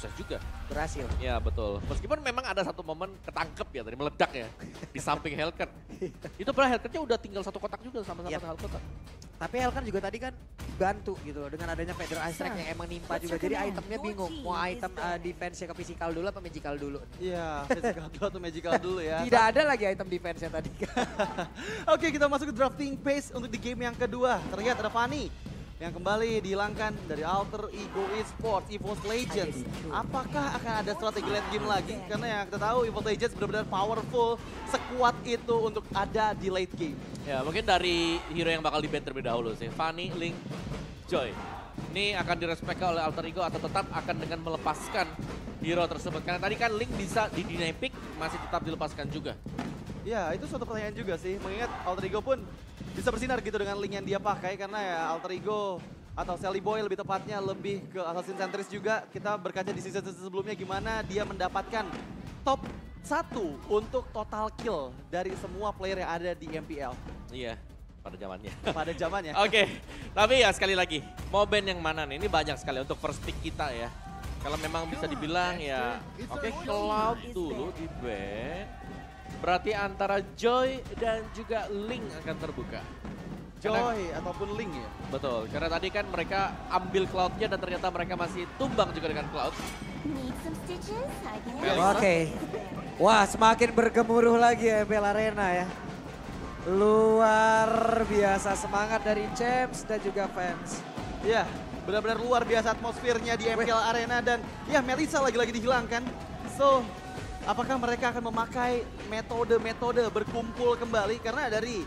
sukses juga. Berhasil. Ya betul. Meskipun memang ada satu momen ketangkep ya tadi meledak ya di samping Hellcat. Itu padahal Hellcatnya udah tinggal satu kotak juga sama-sama Yap. dengan kotak. Tapi Helkan juga tadi kan bantu gitu loh dengan adanya Feather Ice Strike yang emang nimpa juga. Jadi itemnya bingung mau item defense-nya ke physical dulu apa magical dulu. Iya, physical dulu atau magical dulu ya. Tidak ada lagi item defense-nya tadi. Oke, kita masuk ke drafting phase untuk di game yang kedua. Terlihat ada Fanny yang kembali dihilangkan dari Alter Ego Esports, EVOS Legends. Apakah akan ada strategi late game lagi? Karena yang kita tahu EVOS Legends benar-benar powerful, sekuat itu untuk ada di late game. Ya mungkin dari hero yang bakal di-ban terlebih dahulu sih. Fanny, Link, Joy. Ini akan direspek oleh Alter Ego atau tetap akan dengan melepaskan hero tersebut. Karena tadi kan Link bisa di-deny pick, masih tetap dilepaskan juga. Ya, itu suatu pertanyaan juga sih. Mengingat Alter Ego pun bisa bersinar gitu dengan link yang dia pakai. Karena ya Alter Ego atau Sally Boy lebih tepatnya lebih ke Assassin Sentris juga. Kita berkaca di season sebelumnya gimana dia mendapatkan top 1 untuk total kill dari semua player yang ada di MPL. Iya, pada zamannya. Pada zamannya. Oke, tapi ya sekali lagi, mau ban yang mana nih? Ini banyak sekali untuk first pick kita ya. Kalau memang bisa dibilang ya, oke, Cloud dulu di ban. Berarti antara Joy dan juga Link akan terbuka. Joy ataupun Link ya. Betul, karena tadi kan mereka ambil Cloud-nya dan ternyata mereka masih tumbang juga dengan Cloud. Need some stitches? I can Melissa. Oke. Wah, semakin bergemuruh lagi ya MPL Arena ya. Luar biasa semangat dari Champs dan juga fans. Ya, benar-benar luar biasa atmosfernya di MPL Arena dan ya Melissa lagi-lagi dihilangkan. So, apakah mereka akan memakai metode-metode berkumpul kembali? Karena dari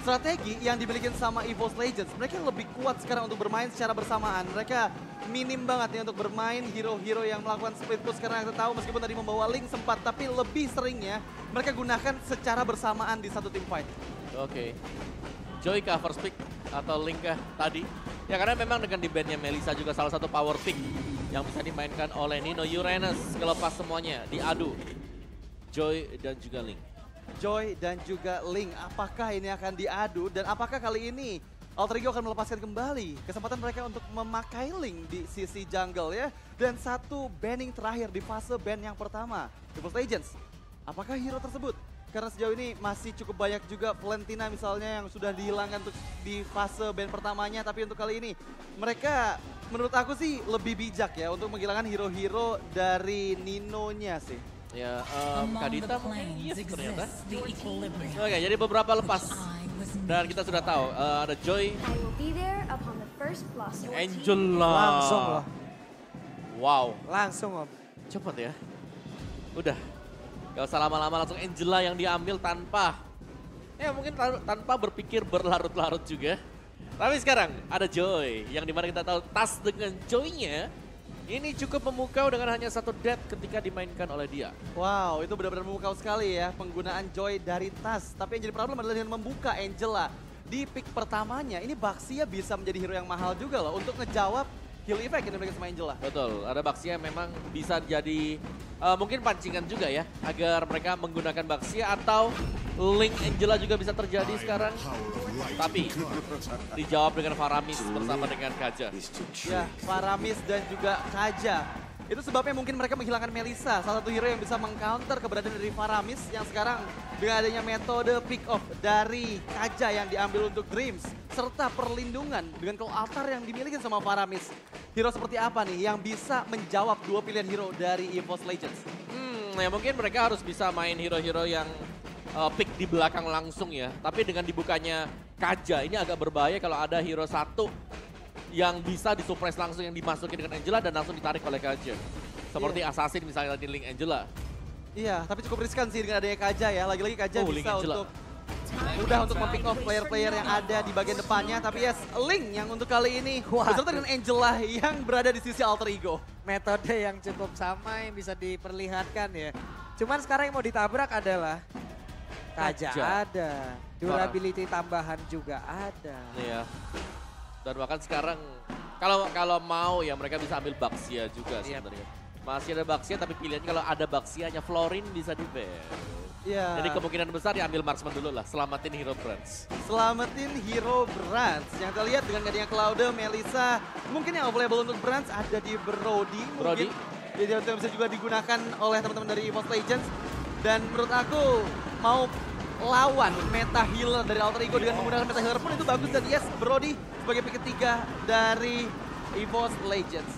strategi yang dimiliki sama EVOS Legends, mereka lebih kuat sekarang untuk bermain secara bersamaan. Mereka minim banget nih untuk bermain hero-hero yang melakukan split push karena kita tahu meskipun tadi membawa Link sempat, tapi lebih seringnya mereka gunakan secara bersamaan di satu team fight. Oke, Joy kah first pick atau Link kah tadi? Ya karena memang dengan di bandnya Melissa juga salah satu power pick yang bisa dimainkan oleh Nino Uranus kelepas semuanya diadu. Joy dan juga Link. Joy dan juga Link, apakah ini akan diadu dan apakah kali ini Alter Ego akan melepaskan kembali kesempatan mereka untuk memakai Link di sisi jungle ya. Dan satu banning terakhir di fase ban yang pertama, EVOS Legends. Apakah hero tersebut? Karena sejauh ini masih cukup banyak juga Valentina misalnya yang sudah dihilangkan untuk di fase ban pertamanya. Tapi untuk kali ini mereka menurut aku sih lebih bijak ya untuk menghilangkan hero-hero dari Ninonya sih. Ya, Among Kadita the mungkin yes planes ternyata. exists the equilibrium. Oke, jadi beberapa lepas. I was Dan kita sudah tahu ada Joy, I will be there upon the first blossom. Angela. Langsung loh. Wow, Langsung om. cepet ya. Udah, gak usah lama-lama langsung Angela yang diambil tanpa, ya mungkin tanpa berpikir berlarut-larut juga. Tapi sekarang ada Joy, yang dimana kita tahu tas dengan Joy-nya ini cukup memukau dengan hanya satu death ketika dimainkan oleh dia. Wow, itu benar-benar memukau sekali ya penggunaan Joy dari tas. Tapi yang jadi problem adalah dengan membuka Angela di pick pertamanya. Ini Baxia bisa menjadi hero yang mahal juga loh untuk ngejawab heal effect yang dimiliki sama Angela. Betul, ada Baxia memang bisa jadi mungkin pancingan juga ya agar mereka menggunakan Baxia atau Link Angela juga bisa terjadi sekarang. Tapi dijawab dengan Faramis bersama dengan Kaja. Ya, Faramis dan juga Kaja. Itu sebabnya mungkin mereka menghilangkan Melissa, salah satu hero yang bisa mengcounter keberadaan dari Faramis yang sekarang dengan adanya metode pick off dari Kaja yang diambil untuk Dreams serta perlindungan dengan claw altar yang dimiliki sama Faramis. Hero seperti apa nih yang bisa menjawab dua pilihan hero dari EVOS Legends? Ya mungkin mereka harus bisa main hero-hero yang pick di belakang langsung ya. Tapi dengan dibukanya Kaja ini agak berbahaya kalau ada hero satu yang bisa disuppress langsung yang dimasukin dengan Angela dan langsung ditarik oleh Kaja. Seperti Assassin misalnya tadi Link Angela. Iya, tapi cukup riskan sih dengan adanya Kaja ya. Lagi-lagi Kaja Link bisa Angela. untuk mudah untuk mempick off player-player yang ada di bagian depannya. Tapi yes, Link yang untuk kali ini Wah. beserta dengan Angela yang berada di sisi Alter Ego. Metode yang cukup sama yang bisa diperlihatkan ya. Cuman sekarang yang mau ditabrak adalah Kaja Kaja. ada. Durability tambahan juga ada. Iya. Dan bahkan sekarang kalau mau ya mereka bisa ambil Baxia juga Iya. sebenarnya. Masih ada Baxia tapi pilihannya kalau ada Baxianya Florin bisa di-ban. Iya. Jadi kemungkinan besar diambil marksman dulu lah, selamatin hero brands. Selamatin hero Brands. Yang kita lihat dengan adanya Claude, Melissa. Mungkin yang available untuk Brands ada di Brody. Brody. Mungkin Jadi itu bisa juga digunakan oleh teman-teman dari EVOS Legends. Dan menurut aku mau lawan meta healer dari Alter Ego dengan menggunakan meta healer pun itu bagus. Dan yes, Brody sebagai pick ketiga dari EVOS Legends.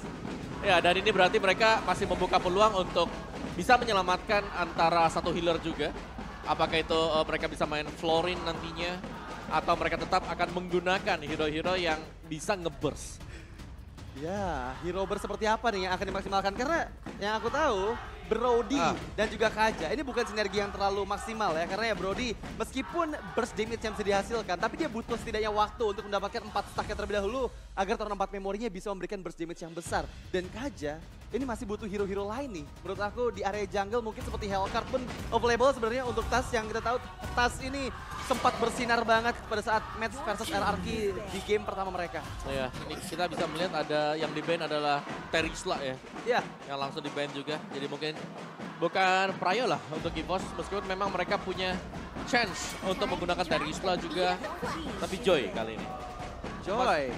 Ya, dan ini berarti mereka masih membuka peluang untuk bisa menyelamatkan antara satu healer juga. Apakah itu mereka bisa main Florin nantinya, atau mereka tetap akan menggunakan hero-hero yang bisa ngeburst. Ya, hero seperti apa nih yang akan dimaksimalkan? Karena yang aku tahu, Brody dan juga Kaja, ini bukan sinergi yang terlalu maksimal ya. Karena ya Brody, meskipun burst damage yang bisa dihasilkan, tapi dia butuh setidaknya waktu untuk mendapatkan 4 stack terlebih dahulu agar turn 4 memorinya bisa memberikan burst damage yang besar. Dan Kaja, ini masih butuh hero-hero lain nih. Menurut aku di area jungle mungkin seperti Hellcard pun available sebenarnya untuk Tas yang kita tahu. Tas ini sempat bersinar banget pada saat match versus RRQ di game pertama mereka. Ya, ini kita bisa melihat ada yang di ban adalah Terisla ya. Iya. Yang langsung di ban juga. Jadi mungkin bukan Prayo lah untuk EVOS. Meskipun memang mereka punya chance untuk menggunakan Terisla juga. Tapi Joy kali ini. Joy.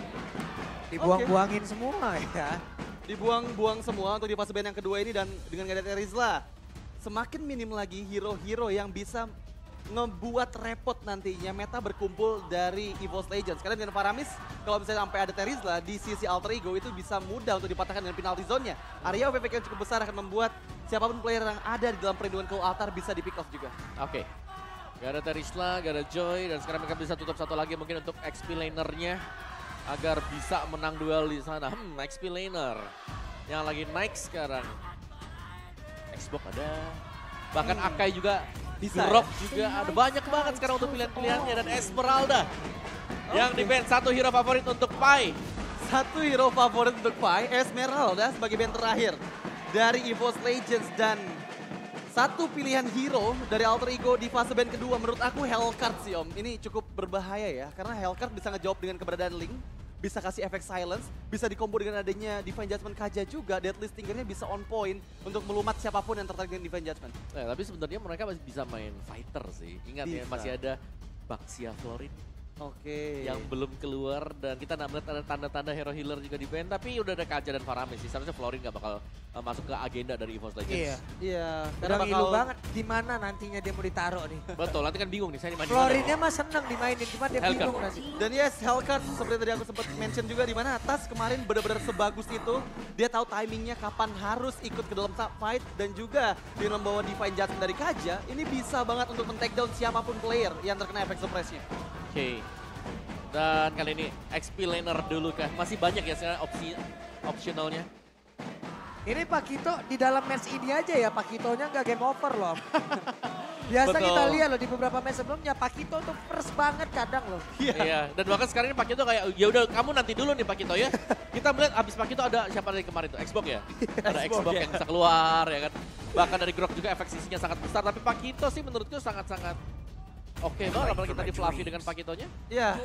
Dibuang-buangin semua ya. Dibuang-buang semua untuk di fase ban yang kedua ini dan dengan gak ada Terizla. Semakin minim lagi hero-hero yang bisa ngebuat repot nantinya meta berkumpul dari EVOS Legends. Karena dengan Faramis, kalau misalnya sampai ada Terizla di sisi Alter Ego itu bisa mudah untuk dipatahkan dengan penalty zone-nya. Area OVP yang cukup besar akan membuat siapapun player yang ada di dalam perlindungan Claw Altar bisa di pick off juga. Oke. Gak ada Terisla, gak ada Joy, dan sekarang mereka bisa tutup satu lagi mungkin untuk XP laner-nya agar bisa menang duel di sana. XP laner yang lagi naik sekarang. Xbox ada, bahkan Akai juga, bisa Grok juga ada, banyak banget sekarang untuk pilihan-pilihannya. Dan Esmeralda yang di band satu hero favorit untuk Pai. Satu hero favorit untuk Pai, Esmeralda sebagai band terakhir dari EVOS Legends. Dan satu pilihan hero dari Alter Ego di fase band kedua menurut aku Hellcard sih Om. Ini cukup berbahaya ya, karena Hellcard bisa ngejawab dengan keberadaan Link, bisa kasih efek silence, bisa dikombo dengan adanya Divine Judgment Kaja juga. Deadly Stingernya bisa on point untuk melumat siapapun yang tertarik dengan Divine Judgment. Tapi sebenarnya mereka masih bisa main fighter sih. Ingat ya, Bisa. masih ada Baxia Florin Oke. yang belum keluar, dan kita melihat ada tanda-tanda hero healer juga di band. Tapi udah ada Kaja dan Faramis sih. Seharusnya Florin gak bakal masuk ke agenda dari EVOS Legends. Iya. Iya, Udah ngilu banget di mana nantinya dia mau ditaruh nih. Betul, nanti kan bingung nih saya dimainin. Florinnya mah seneng dimainin, cuma dia Hellcard. bingung nanti. Dan yes, Hellcard seperti tadi aku sempat mention juga di mana Tas kemarin benar-benar sebagus itu. Dia tahu timingnya kapan harus ikut ke dalam fight, dan juga dengan membawa Divine Judgment dari Kaja, ini bisa banget untuk men-take down siapapun player yang terkena efek suppress-nya. Oke. Dan kali ini XP laner dulu kah? Masih banyak ya sekarang opsionalnya. Ini Pakito di dalam match ini aja ya, Pakitonya nggak game over loh. Biasa Betul. kita lihat loh di beberapa match sebelumnya, Pakito tuh first banget kadang loh. Iya, dan bahkan sekarang ini Pakito kayak, ya udah kamu nanti dulu nih Pakito ya. Kita melihat abis Pakito ada siapa dari kemarin tuh? Xbox ya? Ada Xbox yang bisa keluar ya kan. Bahkan dari Grok juga efek sisinya sangat besar, tapi Pakito sih menurutku sangat-sangat oke banget, apalagi tadi Fluffy dengan Pakitonya. Iya.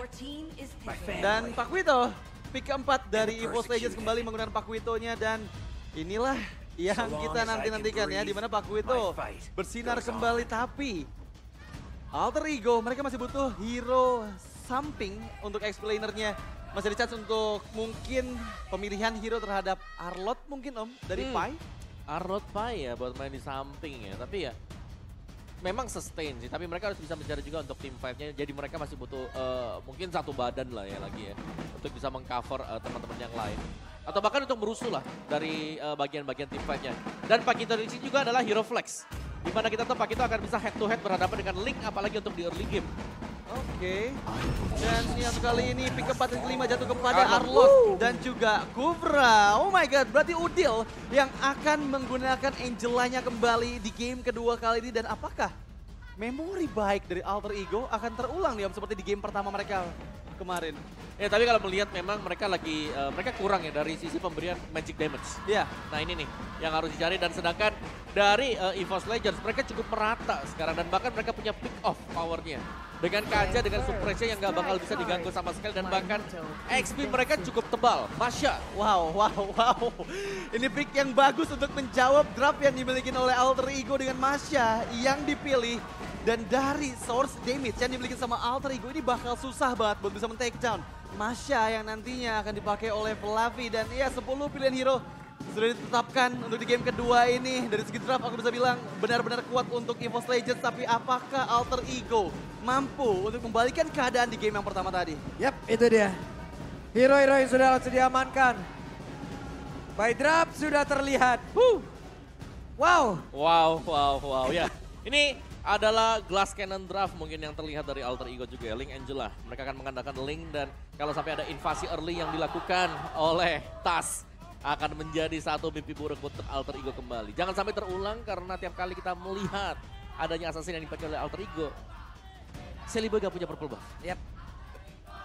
Dan Paquito, pick keempat dari EVOS Legends kembali menggunakan Paquito-nya, dan inilah yang kita nanti-nantikan ya, dimana Paquito bersinar kembali. Tapi Alter Ego mereka masih butuh hero samping untuk explainernya. Masih ada chance untuk mungkin pemilihan hero terhadap Arlot mungkin Om dari Pai. Arnold Pai ya buat main di samping ya, tapi ya memang sustain sih, tapi mereka harus bisa mencari juga untuk tim fight-nya. Jadi mereka masih butuh mungkin satu badan lah ya lagi ya, untuk bisa mengcover teman-teman yang lain. Atau bahkan untuk merusuh lah dari bagian-bagian tim fight-nya. Dan Pakito di sini juga adalah hero flex, dimana kita tahu Pakito akan bisa head to head berhadapan dengan Link, apalagi untuk di early game. Oke. Dan yang kali ini pick keempat dan kelima jatuh kepada Arlot dan juga Kuvra. Oh my god, berarti Udil yang akan menggunakan Angelanya kembali di game kedua kali ini. Dan apakah memori baik dari Alter Ego akan terulang nih Om, seperti di game pertama mereka kemarin? Ya tapi kalau melihat memang mereka lagi, mereka kurang ya dari sisi pemberian magic damage. Iya. Nah ini nih yang harus dicari, dan sedangkan dari EVOS Legends mereka cukup merata sekarang, dan bahkan mereka punya pick off powernya. Dengan Kaja, dengan suppressnya yang gak bakal bisa diganggu sama sekali, dan bahkan XP mereka cukup tebal. Masya. Wow. Ini pick yang bagus untuk menjawab draft yang dimiliki oleh Alter Ego dengan Masya yang dipilih. Dan dari source damage yang dimiliki sama Alter Ego ini bakal susah banget buat bisa men-take down Masya yang nantinya akan dipakai oleh Fluffy. Dan ya 10 pilihan hero sudah ditetapkan untuk di game kedua ini. Dari segi draft aku bisa bilang benar-benar kuat untuk EVOS Legends. Tapi apakah Alter Ego mampu untuk membalikan keadaan di game yang pertama tadi? Yap, itu dia. Hero-hero yang sudah langsung diamankan. By draft sudah terlihat. Wow. Wow. Ya, ini adalah glass cannon draft mungkin yang terlihat dari Alter Ego juga ya. Link Angela, mereka akan mengandalkan Link dan kalau sampai ada invasi early yang dilakukan oleh TAS akan menjadi satu mimpi buruk untuk Alter Ego kembali. Jangan sampai terulang karena tiap kali kita melihat adanya assassin yang dipakai oleh Alter Ego, Celiboy gak punya purple buff. Yap.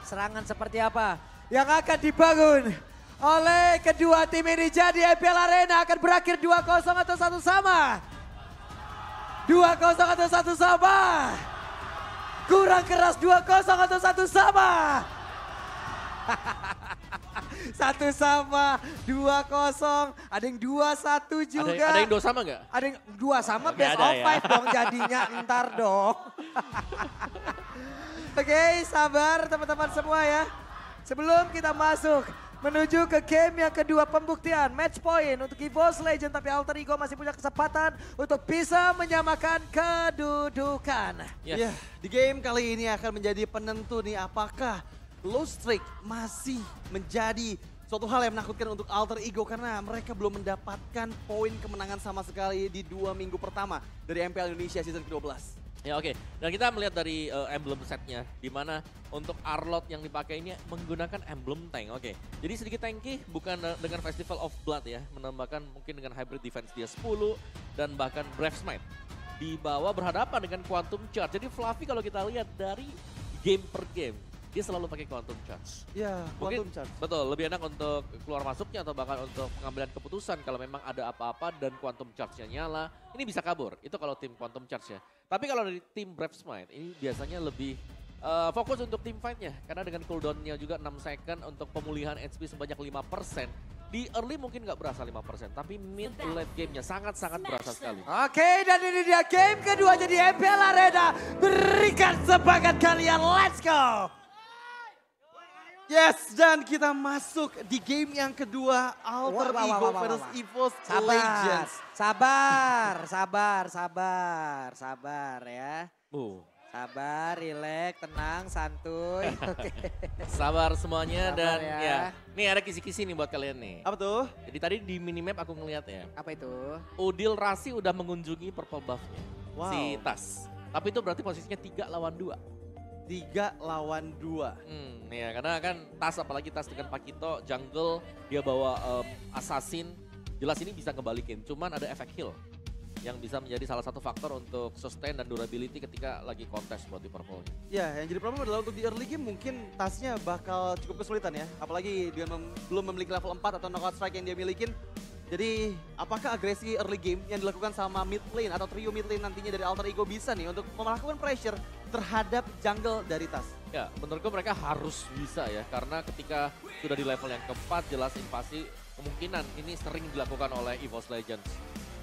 Serangan seperti apa yang akan dibangun oleh kedua tim ini. Jadi MPL Arena akan berakhir 2-0 atau 1 sama. 2-0 atau 1 sama. Kurang keras 2-0 atau 1 sama. 1 sama, 2-0. Ada yang 2-1 juga. Ada yang 2 sama gak? Ada yang 2 sama, Oke, best ada of ya. 5 dong jadinya, ntar dong. Oke, sabar teman-teman semua ya. Sebelum kita masuk menuju ke game yang kedua pembuktian match point untuk EVOS Legends, tapi Alter Ego masih punya kesempatan untuk bisa menyamakan kedudukan. Ya, di game kali ini akan menjadi penentu nih apakah low streak masih menjadi suatu hal yang menakutkan untuk Alter Ego karena mereka belum mendapatkan poin kemenangan sama sekali di 2 minggu pertama dari MPL Indonesia season ke-12. Ya oke, dan kita melihat dari emblem setnya, di mana untuk Arlot yang dipakai ini menggunakan emblem tank. Oke, jadi sedikit tanky, bukan dengan Festival of Blood ya, menambahkan mungkin dengan hybrid defense dia 10 dan bahkan Brave Smite. Di bawah berhadapan dengan Quantum Charge. Jadi Fluffy kalau kita lihat dari game per game, dia selalu pakai Quantum Charge. Ya, Mungkin, Quantum Charge. betul, lebih enak untuk keluar masuknya atau bahkan untuk pengambilan keputusan kalau memang ada apa-apa dan Quantum Charge-nya nyala, ini bisa kabur. Itu kalau tim Quantum Charge ya. Tapi kalau dari tim Brave Smite, ini biasanya lebih fokus untuk tim fight-nya. Karena dengan cooldown-nya juga 6 second untuk pemulihan HP sebanyak 5%. Di early mungkin nggak berasa 5%, tapi mid late game-nya sangat-sangat berasa sekali. Oke, dan ini dia game kedua jadi MPL Arena. Berikan semangat kalian, let's go! Yes, dan kita masuk di game yang kedua Alter Ego versus EVOS Legends. Sabar ya. Sabar, relax, tenang, santuy. Oke. Sabar semuanya Sabar dan ya. ya. Nih ada kisi-kisi nih buat kalian nih. Apa tuh? Jadi tadi di minimap aku ngeliat ya. Apa itu? Udil Rasi udah mengunjungi purple buff-nya. Wow. Si Tas. Tapi itu berarti posisinya 3 lawan 2. 3 lawan 2. Ya karena kan Tas apalagi Tas dengan Pakito jungle dia bawa assassin, jelas ini bisa ngebalikin. Cuman ada efek heal yang bisa menjadi salah satu faktor untuk sustain dan durability ketika lagi kontes buat di purple. Ya, yang jadi problem adalah untuk di early game mungkin tasnya bakal cukup kesulitan ya. Apalagi dengan belum memiliki level 4 atau knockout strike yang dia milikin. Jadi apakah agresi early game yang dilakukan sama mid lane atau trio mid lane nantinya dari Alter Ego bisa nih untuk melakukan pressure terhadap jungle dari Tas? Ya menurutku mereka harus bisa ya, karena ketika sudah di level yang keempat jelas invasi kemungkinan ini sering dilakukan oleh EVOS Legends.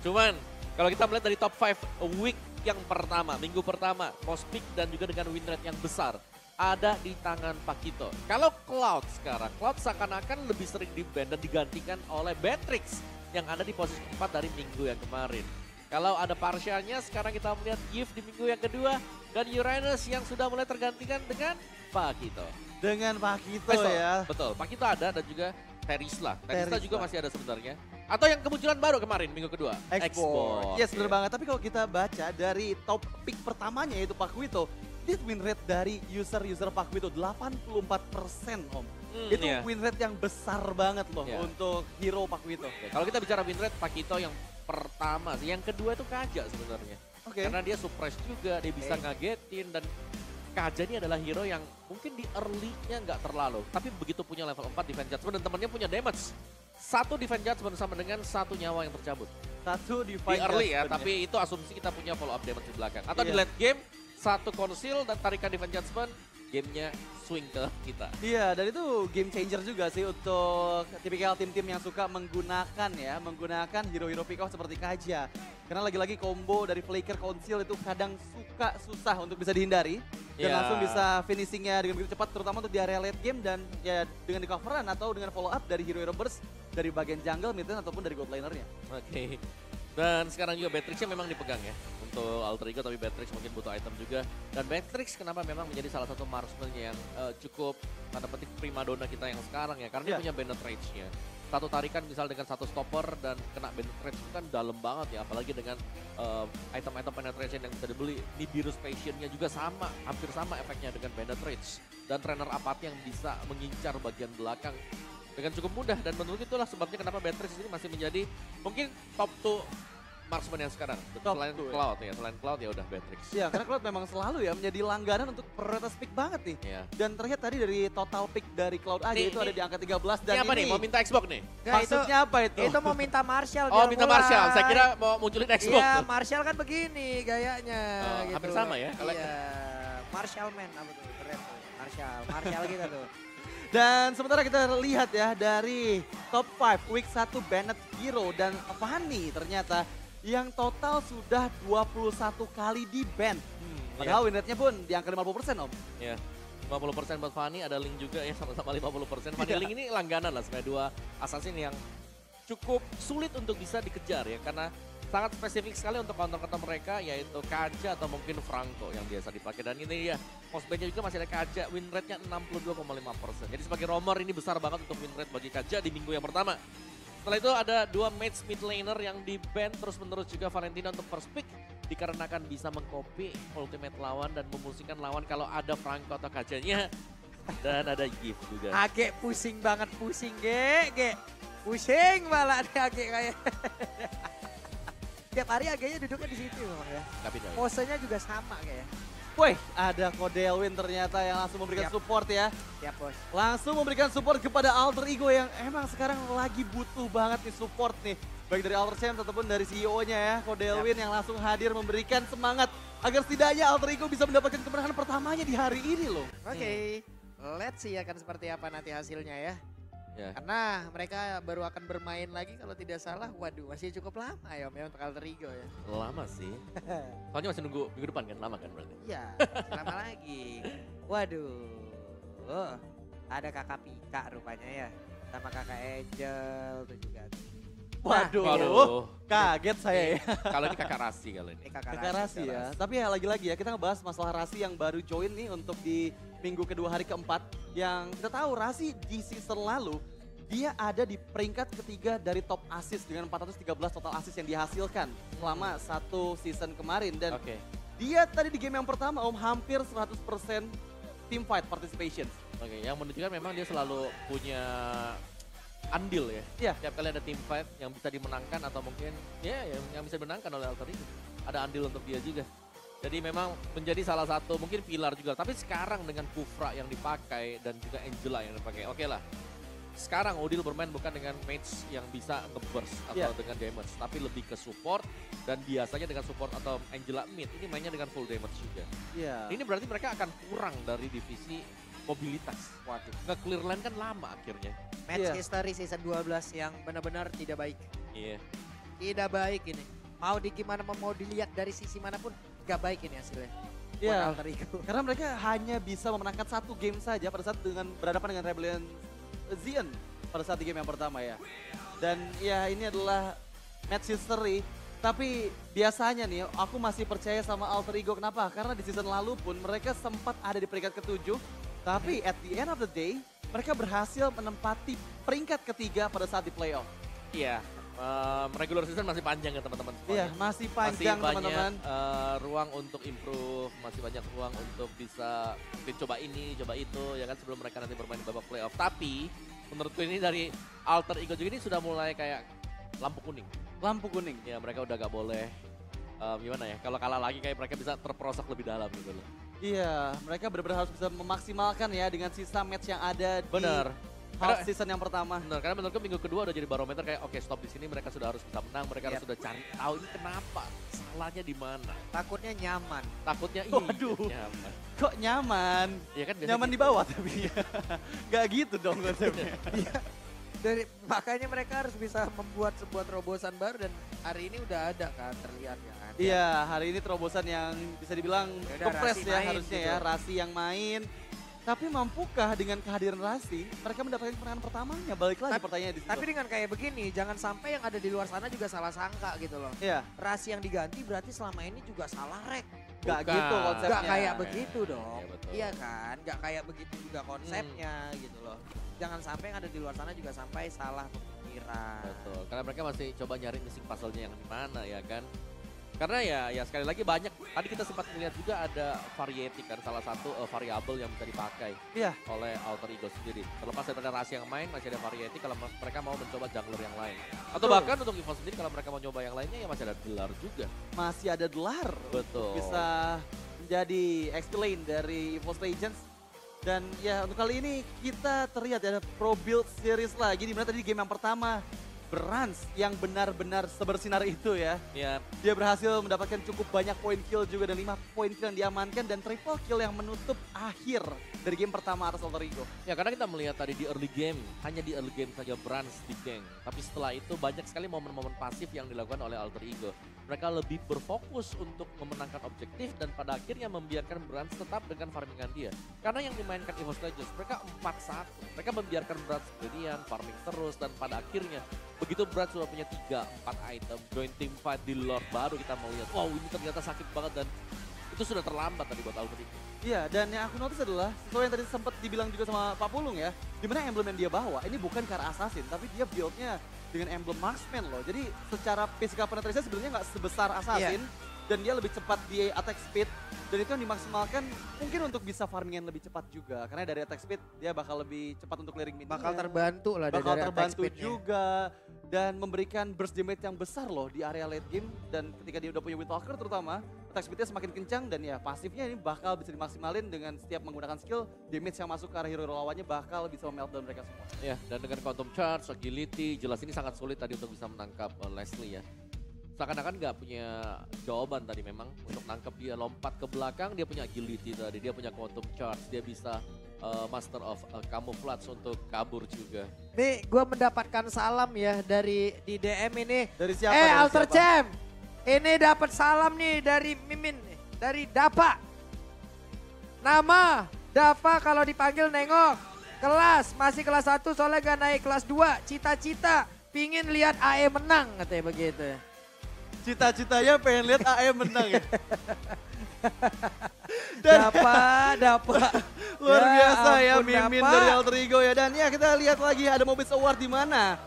Cuman kalau kita melihat dari top 5 week yang pertama, minggu pertama, most pick dan juga dengan win rate yang besar ada di tangan Pakito. Kalau Cloud sekarang, Cloud seakan-akan lebih sering di-ban dan digantikan oleh Beatrix yang ada di posisi 4 dari minggu yang kemarin. Kalau ada Parsianya, sekarang kita melihat Gift di minggu yang kedua dan Uranus yang sudah mulai tergantikan dengan Pakito. Dengan Pakito Betul, ya. betul. Pakito ada dan juga Terisla. Terisla Terisla juga masih ada sebenarnya. Atau yang kemunculan baru kemarin minggu kedua. Export. Yes, bener banget. Tapi kalau kita baca dari top pick pertamanya yaitu Pakito, dia win rate dari user Pakito 84% Om. Itu iya. win rate yang besar banget loh Iya. untuk hero Pakito. Oke, kalau kita bicara win rate, Pakito yang pertama sih. Yang kedua itu Kaja sebenarnya. Oke. Karena dia suppress juga, dia bisa ngagetin dan Kaja ini adalah hero yang mungkin di early-nya nggak terlalu. Tapi begitu punya level 4 defense judgment dan temannya punya damage. 1 defense judgment sama dengan 1 nyawa yang tercabut. 1 Di divine early ya, judgment tapi itu asumsi kita punya follow up damage di belakang. Atau di Iya. late game, 1 conceal dan tarikan defense judgment, gamenya swing ke kita. Iya, dan itu game changer juga sih untuk tipikal tim-tim yang suka menggunakan hero-hero pick off seperti Kaja. Karena lagi-lagi combo dari Flicker Conceal itu kadang suka susah untuk bisa dihindari. Dan Ya. langsung bisa finishingnya dengan begitu cepat, terutama untuk di area late game dan ya dengan di coveran atau dengan follow up dari hero-hero burst. dari bagian jungle, mid lane ataupun dari god lanernya. Oke. Dan sekarang juga Beatrixnya memang dipegang ya untuk Alter Ego, tapi Beatrix mungkin butuh item juga. Dan Beatrix kenapa memang menjadi salah satu marksman yang cukup tanda petik primadona kita yang sekarang ya, karena dia punya Bandit Rage-nya. Satu tarikan misal dengan satu stopper dan kena Bandit Rage itu kan dalam banget ya, apalagi dengan item-item penetration yang bisa dibeli. Nibiru's Passion-nya juga sama, hampir sama efeknya dengan Bandit Rage. Dan trainer apathy yang bisa mengincar bagian belakang dengan cukup mudah, dan menurut itulah sebabnya kenapa Beatrix ini masih menjadi mungkin top 2 marksman yang sekarang. Selain Cloud ya, selain Cloud ya udah Beatrix. Iya, karena Cloud memang selalu ya menjadi langganan untuk prioritas pick banget nih. Iya. Dan terlihat tadi dari total pick dari Cloud aja itu ada di angka 13 dan Ini apa nih? Mau minta Xbox nih? maksudnya apa itu? Itu mau minta Marshall. Oh, biar minta mulai. Marshall. Saya kira mau munculin Xbox Iya, tuh. Marshall kan begini gayanya. Oh, gitu. hampir sama ya? Iya, Marshall man apa tuh? Keren tuh. Marshall kita tuh. Dan sementara kita lihat ya dari top 5 week 1 Bennett Hero dan Fanny ternyata yang total sudah 21 kali di ban. Padahal win rate-nya pun di angka 50% Om. Ya, 50% buat Fanny, ada Link juga ya sama-sama 50%. Fanny Link ini langganan lah sebenarnya, dua assassin yang cukup sulit untuk bisa dikejar ya, karena sangat spesifik sekali untuk counter-counter mereka, yaitu Kaja atau mungkin Franco yang biasa dipakai. Dan ini ya, post ban-nya juga masih ada Kaja, win rate-nya 62,5%. Jadi sebagai roamer ini besar banget untuk win rate bagi Kaja di minggu yang pertama. Setelah itu ada dua match mid laner yang di-ban terus-menerus juga Valentina untuk first pick. Dikarenakan bisa mengcopy ultimate lawan dan memusingkan lawan kalau ada Franco atau Kajanya. Dan ada gift juga. Age pusing banget, pusing Ge. Pusing malah nih Age kayak. Tiap hari Agenya duduknya di situ memang ya. Tapi dah. Posenya juga sama kayak. Woi, ada Kodelwin ternyata yang langsung memberikan support ya. Tiap bos. Langsung memberikan support kepada Alter Ego yang emang sekarang lagi butuh banget nih support nih. Baik dari Alter Champ ataupun dari CEO-nya ya, Kodelwin yang langsung hadir memberikan semangat agar setidaknya Alter Ego bisa mendapatkan kemenangan pertamanya di hari ini loh. Oke, let's see akan seperti apa nanti hasilnya ya. Ya. Karena mereka baru akan bermain lagi kalau tidak salah, waduh masih cukup lama ya Om ya untuk Alter Ego ya. Lama sih. Soalnya masih nunggu minggu depan kan, lama kan berarti. Iya, lama lagi. Waduh, ada kakak Pika rupanya ya. Sama kakak Angel tuh juga. Waduh, kaget saya ya. Kalau ini kakak Rasi kalau ini. Ini kakak Kakak Rasi ya. Tapi ya lagi-lagi ya kita ngebahas masalah Rasi yang baru join nih untuk di minggu kedua hari keempat. Yang kita tahu Rasi di season lalu dia ada di peringkat ketiga dari top assist dengan 413 total assist yang dihasilkan selama satu season kemarin. Dan dia tadi di game yang pertama Om hampir 100% team fight participation. Oke, yang menunjukkan memang dia selalu punya andil ya. Iya. Tiap kali ada team fight yang bisa dimenangkan atau mungkin ya yang bisa dimenangkan oleh Alter Ego. Ada andil untuk dia juga. Jadi memang menjadi salah satu mungkin pilar juga. Tapi sekarang dengan Kufra yang dipakai dan juga Angela yang dipakai. Oke lah. Sekarang Odil bermain bukan dengan mage yang bisa nge-burst atau dengan damage. Tapi lebih ke support. Dan biasanya dengan support atau Angela mid ini mainnya dengan full damage juga. Iya. Ini berarti mereka akan kurang dari divisi mobilitas. Waduh, nge-clear lane kan lama akhirnya. Match history season 12 yang benar-benar tidak baik. Iya. Tidak baik ini. Mau di gimana mau dilihat dari sisi manapun gak baik ini hasilnya. Iya. Buat Alter Ego. Karena mereka hanya bisa memenangkan satu game saja pada saat dengan berhadapan dengan Rebellion Zion pada saat di game yang pertama ya. Dan ya ini adalah match history. Tapi biasanya nih aku masih percaya sama Alter Ego. Kenapa? Karena di season lalu pun mereka sempat ada di peringkat ke-7. Tapi at the end of the day mereka berhasil menempati peringkat ketiga pada saat di playoff. Iya. Regular season masih panjang ya teman-teman semuanya. Iya, masih panjang teman-teman. Masih banyak ruang untuk improve, masih banyak ruang untuk bisa mungkin coba ini, coba itu ya kan sebelum mereka nanti bermain di babak playoff. Tapi menurutku ini dari Alter Ego juga ini sudah mulai kayak lampu kuning. Lampu kuning. Ya mereka udah gak boleh gimana ya, kalau kalah lagi kayak mereka bisa terperosok lebih dalam gitu loh. Iya, mereka benar-benar harus bisa memaksimalkan ya dengan sisa match yang ada di half season yang pertama. Benar, karena menurutku minggu kedua udah jadi barometer kayak oke stop di sini mereka sudah harus bisa menang, mereka harus sudah cari tahu ini kenapa, salahnya di mana. Takutnya nyaman. Takutnya Waduh. nyaman. Kok nyaman? Iya kan biasanya Nyaman gitu. di bawah tapi gak gitu dong konsepnya. Makanya mereka harus bisa membuat sebuah terobosan baru dan hari ini udah ada kan terlihat ya kan. Iya, hari ini terobosan yang bisa dibilang Yaudah, kempres Rasi ya main harusnya gitu. ya. Rasi yang main. Tapi mampukah dengan kehadiran Rasi mereka mendapatkan kemenangan pertamanya? Balik lagi pertanyaannya di situ. Tapi dengan kayak begini, jangan sampai yang ada di luar sana juga salah sangka gitu loh. Iya, Rasi yang diganti berarti selama ini juga salah rek. gak Bukan. gitu konsepnya. Gak kayak begitu dong. Iya, betul. Iya kan, gak kayak begitu juga konsepnya gitu loh. Jangan sampai yang ada di luar sana juga sampai salah pemikiran. Betul, karena mereka masih coba nyari missing puzzle-nya yang di mana ya kan. Karena ya sekali lagi banyak, tadi kita sempat melihat juga ada variety kan, salah satu variabel yang bisa dipakai Iya, oleh Alter Ego sendiri. Terlepas daripada Rasi yang main, masih ada variety kalau mereka mau mencoba jungler yang lain. Atau Betul. bahkan untuk Evo sendiri kalau mereka mau nyoba yang lainnya ya masih ada gelar juga. masih ada gelar. Betul. Bisa menjadi XP lane dari EVOS Legends. Dan ya untuk kali ini kita terlihat ada Pro Build Series lagi, dimana tadi game yang pertama Brans yang benar-benar sebersinar itu ya. Ya, Dia berhasil mendapatkan cukup banyak poin kill juga dan 5 poin kill yang diamankan dan triple kill yang menutup akhir dari game pertama atas Alter Ego. ya karena kita melihat tadi di early game, hanya di early game saja Brans di gank. Tapi setelah itu banyak sekali momen-momen pasif yang dilakukan oleh Alter Ego. Mereka lebih berfokus untuk memenangkan objektif dan pada akhirnya membiarkan Brans tetap dengan farmingan dia. Karena yang dimainkan EVOS Legends, mereka 4-1. Mereka membiarkan Brans sendirian, farming terus dan pada akhirnya begitu Brans sudah punya 3-4 item, join team fight di Lord baru kita mau lihat, wow ini ternyata sakit banget dan itu sudah terlambat tadi buat Alter Ego. Iya, dan yang aku notice adalah sesuai yang tadi sempat dibilang juga sama Pak Pulung ya, dimana emblem yang dia bawa ini bukan ke arah assassin, tapi dia build-nya dengan emblem marksman loh. Jadi secara physical penetration sebenarnya nggak sebesar assassin, dan dia lebih cepat di attack speed, dan itu yang dimaksimalkan mungkin untuk bisa farmingan lebih cepat juga, karena dari attack speed dia bakal lebih cepat untuk clearing mid. Bakal terbantu lah Bakal dari attack terbantu speed-nya. juga dan memberikan burst damage yang besar loh di area late game, dan ketika dia udah punya Windwalker terutama attack speednya semakin kencang dan ya pasifnya ini bakal bisa dimaksimalin dengan setiap menggunakan skill, damage yang masuk ke arah hero lawannya bakal bisa meltdown mereka semua. Ya, dan dengan quantum charge, agility, jelas ini sangat sulit tadi untuk bisa menangkap Leslie ya. Seakan-akan nggak punya jawaban tadi memang untuk nangkep dia, lompat ke belakang, dia punya agility tadi, dia punya quantum charge, dia bisa master of camouflage untuk kabur juga. Nih gue mendapatkan salam ya dari di DM ini. Dari siapa? Eh Dari Alter siapa? Champ, ini dapat salam nih dari Mimin, dari Dapa. Nama Dapa kalau dipanggil nengok. Kelas, masih kelas 1 soalnya gak naik kelas 2. Cita-cita pingin lihat AE menang katanya begitu. Cita-citanya pengen lihat AE menang ya. Dapa. Luar Ya biasa ya ampun, Mimin Dapa. dari Alter Ego ya. Dan ya kita lihat lagi ada Mobile Award di mana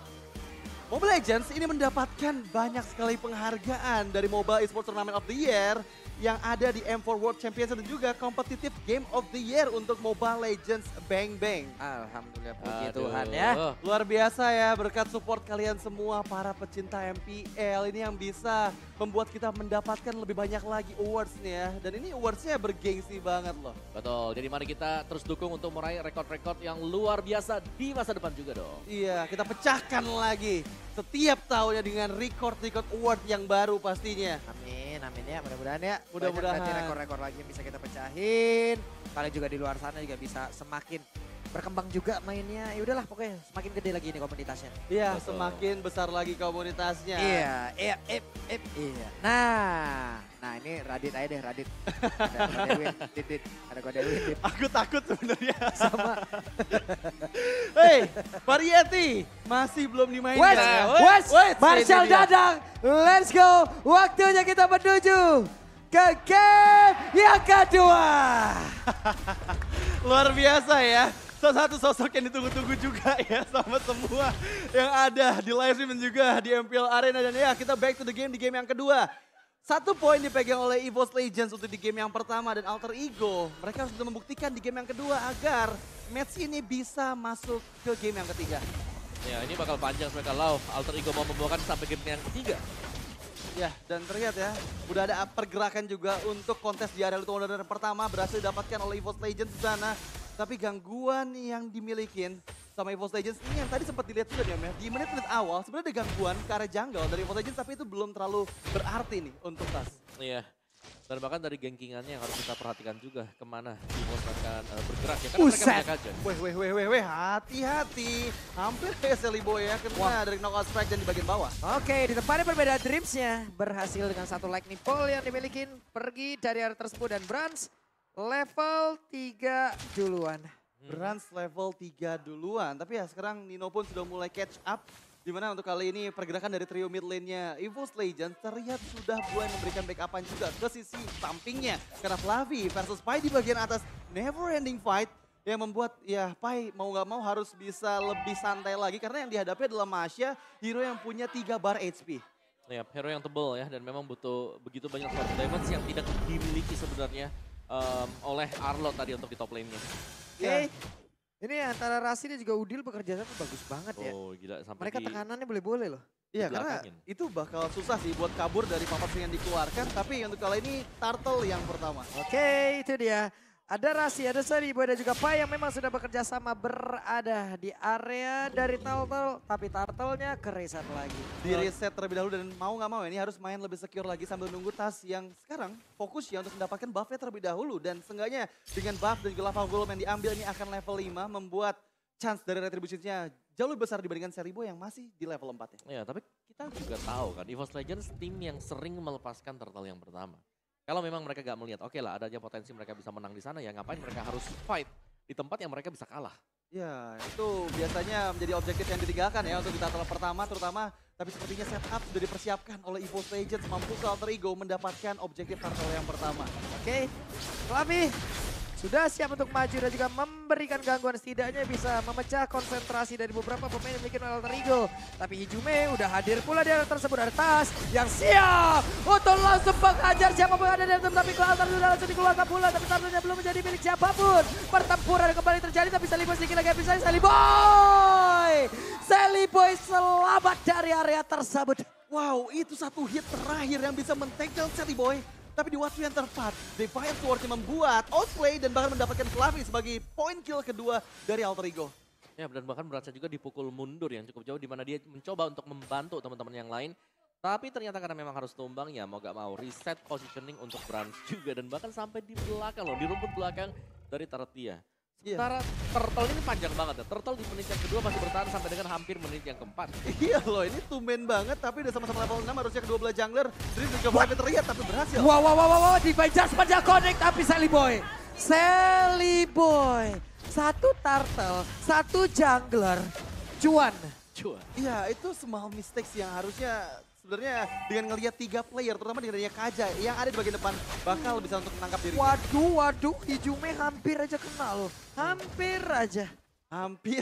Mobile Legends ini mendapatkan banyak sekali penghargaan dari Mobile Esports Tournament of the Year yang ada di M4 World Championship dan juga Competitive Game of the Year untuk Mobile Legends Bang Bang. Alhamdulillah puji Aduh. Tuhan ya. Luar biasa ya, berkat support kalian semua para pecinta MPL ini yang bisa membuat kita mendapatkan lebih banyak lagi awards nih ya. Dan ini awardsnya bergengsi banget loh. Betul, jadi mari kita terus dukung untuk meraih rekor-rekor yang luar biasa di masa depan juga dong. Iya, kita pecahkan lagi setiap tahunnya dengan record-record award yang baru pastinya. Amin ya, mudah-mudahan ya. Mudah-mudahan. Banyak berarti rekor-rekor lagi yang bisa kita pecahin. Kalian juga di luar sana juga bisa semakin berkembang juga mainnya. Ya udahlah pokoknya semakin gede lagi ini komunitasnya. Iya, Betul. semakin besar lagi komunitasnya. Iya. Nah ini Radit aja deh, Radit. Ada kode win, dit. Ada kode win, dit. Aku takut sebenarnya. Sama. Hei, Variety masih belum dimainkan. Wes, Wait, Marshall ini dia. datang. Let's go. Waktunya kita menuju ke game yang kedua. Luar biasa ya. Salah satu sosok yang ditunggu-tunggu juga ya sama semua yang ada di live stream dan juga di MPL Arena. Dan ya kita back to the game di game yang kedua. 1 poin dipegang oleh EVOS Legends untuk di game yang pertama dan Alter Ego. Mereka harus bisa membuktikan di game yang kedua agar match ini bisa masuk ke game yang ketiga. Ya ini bakal panjang mereka Lau, Alter Ego mau membawakan sampai game yang ketiga. Ya, dan terlihat ya, udah ada pergerakan juga untuk kontes di area Luton Wonder pertama berhasil didapatkan oleh EVOS Legends di sana. Tapi gangguan yang dimilikin sama EVOS Legends ini yang tadi sempat dilihat juga ya, di menit-menit awal sebenarnya ada gangguan ke arah jungle dari EVOS Legends tapi itu belum terlalu berarti nih untuk TAS. Iya. Dan bahkan dari gankingannya yang harus kita perhatikan juga kemana EVOS akan bergerak ya. Karena mereka Buset. punya kajian. Weh, hati-hati. Hampir kayak Sally Boy ya, kena dari knockout strike dan di bagian bawah. Oke, di tempatnya berbeda Dreamsnya berhasil dengan 1 lightning ball yang dimiliki pergi dari area tersebut dan Brans level 3 duluan. Brans level 3 duluan. Tapi ya sekarang Nino pun sudah mulai catch up. Dimana untuk kali ini pergerakan dari trio mid lane-nya EVOS Legends terlihat sudah mulai memberikan backup-an juga ke sisi sampingnya. Karena Flavi versus Pai di bagian atas, never ending fight. Yang membuat ya Pai mau gak mau harus bisa lebih santai lagi. Karena yang dihadapi adalah Masya, hero yang punya 3 bar HP. Ya, hero yang tebal ya dan memang butuh begitu banyak sword damage yang tidak dimiliki sebenarnya oleh Arlott tadi untuk di top lane-nya. Oke. Ini antara Rasi dan juga Udil bekerja sama bagus banget ya. Oh gila sampai Mereka tekanannya boleh-boleh loh. Iya karena Dibelakangin. itu bakal susah sih buat kabur dari papan yang dikeluarkan. Tapi untuk kali ini Turtle yang pertama. Oke, itu dia. Ada Rasi, ada Sariboy dan juga Pai yang memang sudah bekerja sama berada di area dari Turtle. Tapi Turtle-nya kereset lagi. Di reset terlebih dahulu dan mau nggak mau ini harus main lebih secure lagi sambil nunggu Tas yang sekarang fokus ya untuk mendapatkan buff-nya terlebih dahulu. Dan seenggaknya dengan buff dan juga lava golem yang diambil ini akan level 5 membuat chance dari retribution-nya jauh lebih besar dibandingkan Sariboy yang masih di level 4 ya. Ya tapi kita juga tahu kan EVOS Legends tim yang sering melepaskan Turtle yang pertama. Kalau memang mereka gak melihat, oke lah adanya potensi mereka bisa menang di sana, ya ngapain mereka harus fight di tempat yang mereka bisa kalah. Ya itu biasanya menjadi objektif yang ditinggalkan ya untuk di Turtle pertama terutama. Tapi sepertinya setup sudah dipersiapkan oleh EVOS Legends mampu ke Alter Ego mendapatkan objektif Turtle yang pertama. Oke, Flavi sudah siap untuk maju dan juga memberikan gangguan, setidaknya bisa memecah konsentrasi dari beberapa pemain yang memiliki Alter Ego. Tapi Ijume udah hadir pula di area tersebut, ada Tas yang siap untuk langsung menghajar siapapun yang ada di dalam, tapi Alter sudah langsung dikeluarkan pula, tapi Turtle-nya belum menjadi milik siapapun. Pertempuran kembali terjadi, tapi Saliboy sedikit lagi bisa, Saliboy selamat dari area tersebut. Wow itu satu hit terakhir yang bisa men-take down Saliboy. Tapi di waktu yang tepat, Defiant Sword-nya membuat outplay dan bahkan mendapatkan Flavi sebagai point kill kedua dari Alter Ego. Ya dan bahkan berhasil juga dipukul mundur yang cukup jauh di mana dia mencoba untuk membantu teman-teman yang lain. Tapi ternyata karena memang harus tumbang ya mau gak mau reset positioning untuk Brans juga. Dan bahkan sampai di belakang loh, di rumput belakang dari Taratia. Sementara Turtle ini panjang banget ya. Turtle di menit yang kedua masih bertahan sampai dengan hampir menit yang keempat. Iya loh ini tumben banget tapi udah sama-sama level 6 harusnya kedua belah jungler. Dream juga Flavi terlihat tapi berhasil. Wow, di Just connect tapi Saliboy. Satu Turtle, satu jungler, cuan. Iya itu small mistakes yang harusnya sebenarnya dengan ngelihat 3 player terutama dengan adanya Kaja yang ada di bagian depan bakal bisa untuk menangkap dirinya. Waduh, Ijume hampir aja kena loh. Hampir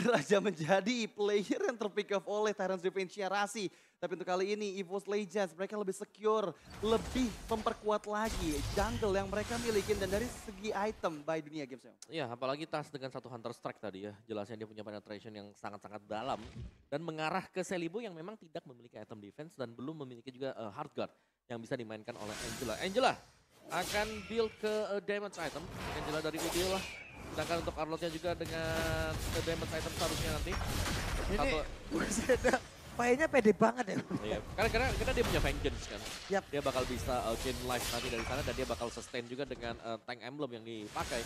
aja menjadi player yang terpick off oleh Tyrant's Revenge-nya Rasi. Tapi untuk kali ini EVOS Legends mereka lebih secure, lebih memperkuat lagi jungle yang mereka miliki dan dari segi item by dunia games. Iya apalagi Tas dengan satu Hunter Strike tadi ya. Jelasnya dia punya penetration yang sangat-sangat dalam. Dan mengarah ke Saliboy yang memang tidak memiliki item defense dan belum memiliki juga hard guard yang bisa dimainkan oleh Angela. Angela akan build ke damage item. Angela dari Udil lah. Sedangkan untuk Arlott-nya juga dengan damage item seharusnya nanti. Ini Painya pede banget ya. Iya, karena dia punya vengeance kan. Yap. Dia bakal bisa gain life nanti dari sana dan dia bakal sustain juga dengan tank emblem yang dipakai.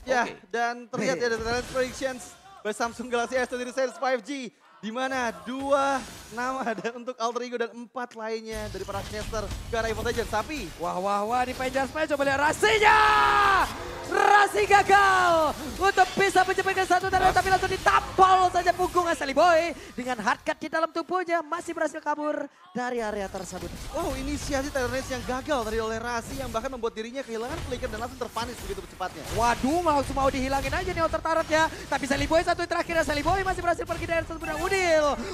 Ya, Oke. dan terlihat ya dari Talent Predictions by Samsung Galaxy S23 Series 5G. Di mana 2 nama ada untuk Alter Ego dan 4 lainnya dari para caster ke arah EVOS Legends. Tapi Wah, di Just coba lihat Rasinya. Rasi gagal untuk bisa menjemputkan satu target tapi langsung ditampol saja punggung Saliboy dengan hardcut di dalam tubuhnya masih berhasil kabur dari area tersebut. wow inisiasi Tyrant yang gagal dari oleh Rasi yang bahkan membuat dirinya kehilangan flicker dan langsung terpanis begitu cepatnya. Waduh, langsung mau dihilangin aja nih outer turret-nya. Tapi Saliboy satu yang terakhir, Saliboy masih berhasil pergi dari tersebut.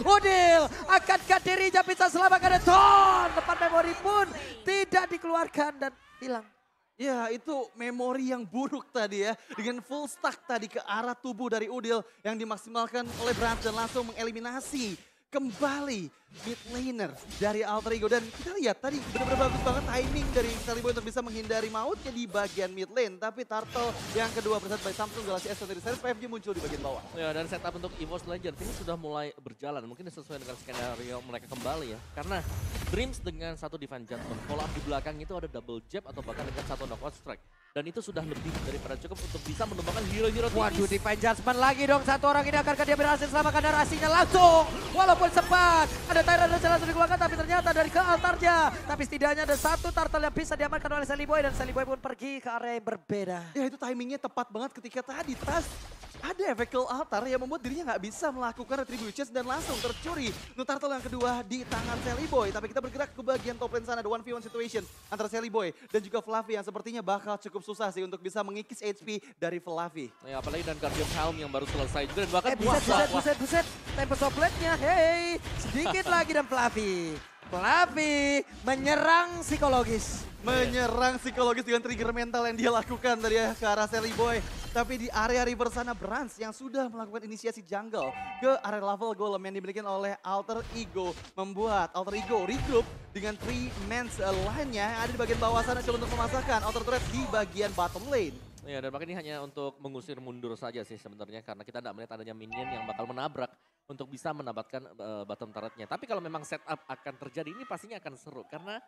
Udil akankah dirinya bisa selamatkan Ton? Tempat memori pun tidak dikeluarkan dan hilang. Ya itu memori yang buruk tadi ya. Dengan full stack tadi ke arah tubuh dari Udil yang dimaksimalkan oleh Brans dan langsung mengeliminasi kembali mid laner dari Alter Ego. Dan kita lihat tadi benar-benar bagus banget timing dari Saliboy untuk bisa menghindari mautnya di bagian mid lane. Tapi Turtle yang kedua bersama by Samsung Galaxy S23 Series 5G muncul di bagian bawah. Ya dan setup untuk EVOS Legends ini sudah mulai berjalan. Mungkin sesuai dengan skenario mereka kembali ya. Karena Dreams dengan satu Divine Judgment. Follow up di belakang itu ada double jab atau bahkan dengan satu knockout strike. Dan itu sudah lebih daripada cukup untuk bisa menumbangkan hero-hero tipis. Waduh, Divine Judgment lagi dong. Satu orang ini akankah dia berhasil selamatkan Rasinya langsung. Walaupun sempat ada ada Tyrant yang langsung dikeluarkan, tapi ternyata dari ke altarnya. Tapi setidaknya ada satu turtle yang bisa diamankan oleh Sally Boy, dan Sally Boy pun pergi ke area yang berbeda. Ya itu timingnya tepat banget ketika tadi Tas ada efek altar yang membuat dirinya nggak bisa melakukan retribution dan langsung tercuri. Turtle yang kedua di tangan Sally Boy. Tapi kita bergerak ke bagian top lane sana, ada 1v1 situation antara Sally Boy dan juga Fluffy yang sepertinya bakal cukup susah sih untuk bisa mengikis HP dari Fluffy. Ya, apalagi dan Guardian Helm yang baru selesai juga dan bahkan Buset. Tempest of Blade-nya, hey. Sedikit lagi dan Fluffy menyerang psikologis. Menyerang psikologis dengan trigger mental yang dia lakukan tadi ya ke arah Sally Boy. Tapi di area river sana Brans yang sudah melakukan inisiasi jungle ke area level golem yang dimiliki oleh Alter Ego. Membuat Alter Ego regroup dengan 3-man's line-nya yang ada di bagian bawah sana coba untuk memasakkan Outer Turret di bagian bottom lane. Ya, dan bahkan ini hanya untuk mengusir mundur saja sih sebenarnya karena kita tidak melihat adanya minion yang bakal menabrak untuk bisa mendapatkan bottom turretnya. Tapi kalau memang setup akan terjadi ini pastinya akan seru karena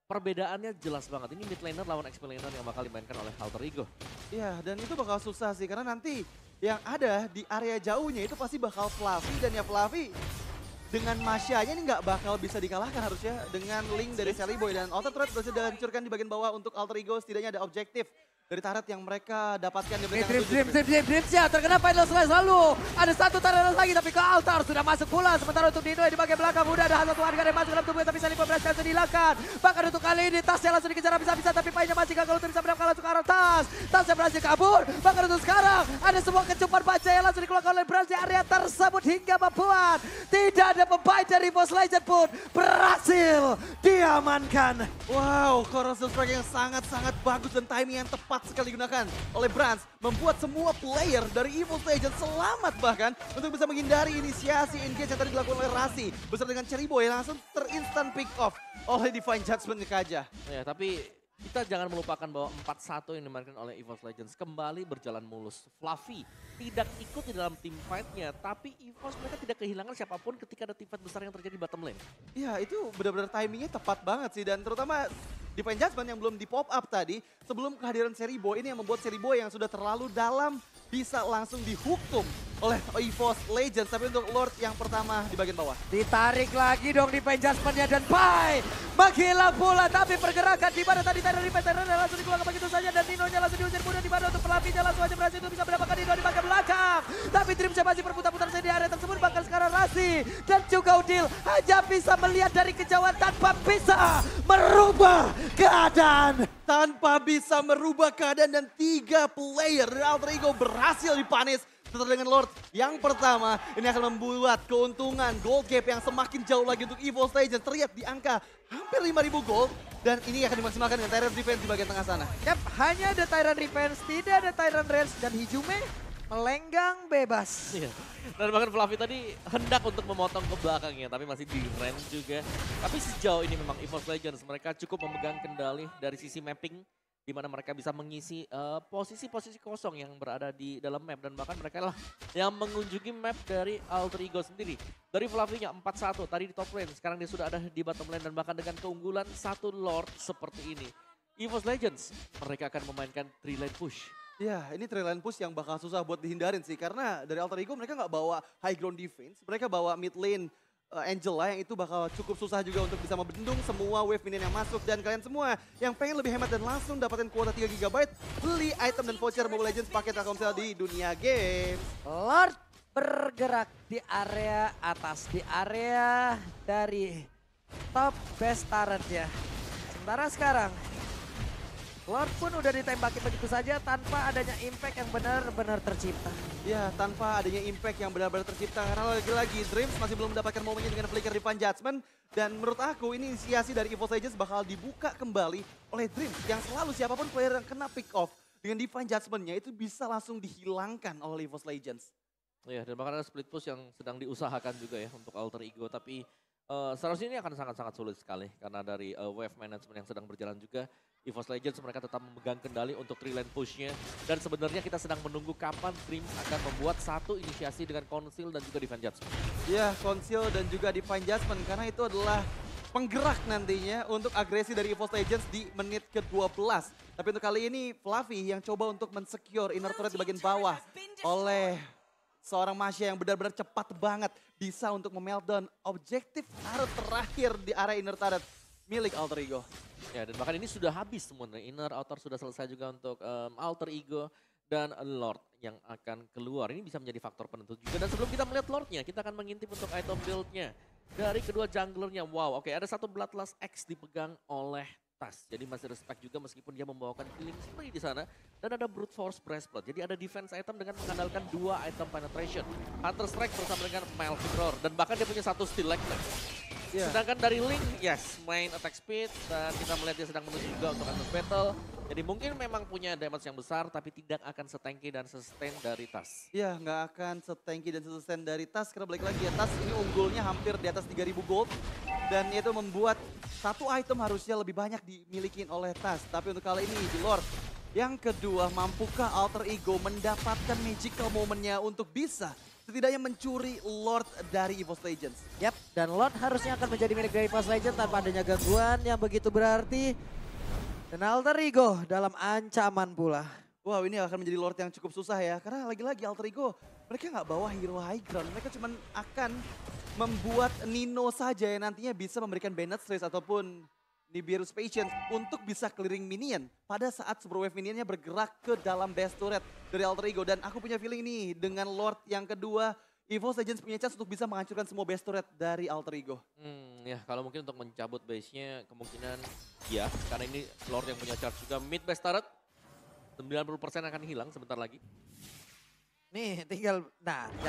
perbedaannya jelas banget. Ini mid laner lawan XP laner yang bakal dimainkan oleh Alter Ego. Iya, dan itu bakal susah sih karena nanti yang ada di area jauhnya itu pasti bakal Fluffy dan ya Fluffy dengan Masya-nya ini nggak bakal bisa dikalahkan harusnya dengan link dari Sally Boy dan Outer Turret berhasil dihancurkan di bagian bawah untuk Alter Ego. Setidaknya ada objektif dari turret yang mereka dapatkan di belakang. Dreams ya, terkena final slice lalu. Ada satu turret lagi tapi ke altar sudah masuk pula. Sementara untuk Dino di bagian belakang udah ada satu warga yang masuk dalam tubuhnya tapi Sally Boy berhasil dihilangkan. Bahkan untuk kali ini tasnya langsung dikejar habis-habisan tapi painnya masih gagal untuk bisa mendapatkan langsung ke arah tas. Tasnya berhasil kabur. Bahkan untuk sekarang ada sebuah kecupan baca yang langsung dikeluarkan oleh Brans di area tersebut hingga membuat tidak ada pemain dari Boss Legend pun berhasil diamankan. Wow, Corrosive Strike yang sangat-sangat bagus dan timing yang tepat sekali digunakan oleh Brans. Membuat semua player dari EVOS Legends selamat bahkan untuk bisa menghindari inisiasi engage yang tadi dilakukan oleh Rasi. Beserta dengan Cherry Boy yang langsung terinstant pick off oleh Divine Judgment Kaja. Ya, tapi kita jangan melupakan bahwa 4-1 yang dimainkan oleh EVOS Legends kembali berjalan mulus. Fluffy tidak ikut di dalam team fight-nya, tapi EVOS mereka tidak kehilangan siapapun ketika ada team fight besar yang terjadi di bottom lane. Ya itu benar-benar timingnya tepat banget sih dan terutama Divine Judgment yang belum di pop up tadi sebelum kehadiran Cherry Boy ini yang membuat Cherry Boy yang sudah terlalu dalam bisa langsung dihukum oleh EVOS Legends. Tapi untuk Lord yang pertama di bagian bawah. Ditarik lagi dong di Adjustment-nya dan Pai menghilang pula. Tapi pergerakan di mana tadi Tyrant langsung dikeluarkan begitu saja dan Dino-nya langsung diusir mudah di mana untuk Fluffy-nya langsung aja berhasil untuk bisa mendapatkan Dino di bagian belakang. Tapi Dreams masih berputar-putar di area tersebut bahkan sekarang Rasi dan juga Udil hanya bisa melihat dari kejauhan tanpa bisa merubah keadaan. Tanpa bisa merubah keadaan dan 3 player dari Alter Ego berhasil dipanis. Setelah dengan Lord yang pertama ini akan membuat keuntungan gold gap yang semakin jauh lagi untuk EVOS Legends. Terlihat di angka hampir 5.000 gold dan ini akan dimaksimalkan dengan Tyrant Defense di bagian tengah sana. Yap, hanya ada Tyrant Defense, tidak ada Tyrant Range dan Hijume melenggang bebas. Iya. Dan bahkan Fluffy tadi hendak untuk memotong ke belakangnya, tapi masih di range juga. Tapi sejauh ini memang EVOS Legends mereka cukup memegang kendali dari sisi mapping, di mana mereka bisa mengisi posisi-posisi kosong yang berada di dalam map. Dan bahkan mereka lah yang mengunjungi map dari Alter Ego sendiri. Dari Fluffy-nya 4-1 tadi di top lane, sekarang dia sudah ada di bottom lane. Dan bahkan dengan keunggulan satu Lord seperti ini, EVOS Legends mereka akan memainkan 3 lane push. Ya, ini trailing push yang bakal susah buat dihindarin sih. Karena dari Alter Ego mereka nggak bawa high ground defense. Mereka bawa mid lane Angela yang itu bakal cukup susah juga untuk bisa membendung semua wave minion yang masuk. Dan kalian semua yang pengen lebih hemat dan langsung dapetin kuota 3 GB, beli item dan voucher Mobile Legends pakai Telkomsel di Dunia Games. Lord bergerak di area atas, di area dari top best turret ya. Sementara sekarang Lord pun udah ditembaki begitu saja tanpa adanya impact yang benar-benar tercipta. Ya, tanpa adanya impact yang benar-benar tercipta. Karena lagi-lagi Dreams masih belum mendapatkan momennya dengan flicker Divine Judgment. Dan menurut aku ini inisiasi dari EVOS Legends bakal dibuka kembali oleh Dreams. Yang selalu siapapun player yang kena pick off dengan Divine Judgment-nya itu bisa langsung dihilangkan oleh EVOS Legends. Ya, dan bahkan ada split push yang sedang diusahakan juga ya untuk Alter Ego. Tapi seharusnya ini akan sangat-sangat sulit sekali. Karena dari wave management yang sedang berjalan juga, EVOS Legends mereka tetap memegang kendali untuk 3 lane push-nya. Dan sebenarnya kita sedang menunggu kapan Dreams akan membuat satu inisiasi dengan Conceal dan juga Divine Judgment. Ya, Conceal dan juga Divine Judgment karena itu adalah penggerak nantinya untuk agresi dari EVOS Legends di menit ke-12. Tapi untuk kali ini Fluffy yang coba untuk men-secure inner turret di bagian bawah oleh seorang Masya yang benar-benar cepat banget bisa untuk memeltdown objektif turret terakhir di area inner turret milik Alter Ego. Ya, dan bahkan ini sudah habis semuanya. Inner, outer sudah selesai juga untuk Alter Ego dan Lord yang akan keluar. Ini bisa menjadi faktor penentu juga. Dan sebelum kita melihat Lordnya, kita akan mengintip untuk item build-nya dari kedua junglernya. Wow, oke, ada satu Bloodlust X dipegang oleh Tas. Jadi masih respect juga meskipun dia membawakan Killing Spree di sana. Dan ada Brute Force Breastplate. Jadi ada defense item dengan mengandalkan 2 item penetration. Hunter Strike bersama dengan Melvin Roar. Dan bahkan dia punya satu Steal Lecter. Yeah. Sedangkan dari Link, yes, main attack speed. Dan kita melihat dia sedang menuju juga untuk Endless Battle. Jadi mungkin memang punya damage yang besar, tapi tidak akan setanky dan sustain dari Tas. Iya, nggak akan setanky dan sustain dari Tas. Karena balik lagi ya, Tas ini unggulnya hampir di atas 3000 gold. Dan itu membuat satu item harusnya lebih banyak dimiliki oleh Tas. Tapi untuk kali ini di Lord, yang kedua, mampukah Alter Ego mendapatkan magical momennya untuk bisa setidaknya mencuri Lord dari EVOS Legends? Yap, dan Lord harusnya akan menjadi milik dari EVOS Legends tanpa adanya gangguan yang begitu berarti. Dan Alter Ego dalam ancaman pula. Wow, ini akan menjadi Lord yang cukup susah ya. Karena lagi-lagi Alter Ego, mereka nggak bawa hero high ground. Mereka cuma akan membuat Nino saja yang nantinya bisa memberikan Banned Stress ataupun Nibiru's Patience untuk bisa clearing minion pada saat Super Wave minionnya bergerak ke dalam base turret dari Alter Ego. Dan aku punya feeling nih dengan Lord yang kedua, EVOS Legends punya chance untuk bisa menghancurkan semua base turret dari Alter Ego. Ya kalau mungkin untuk mencabut base-nya kemungkinan ya. Karena ini Lord yang punya charge juga mid base turret. 90% akan hilang sebentar lagi. Nih tinggal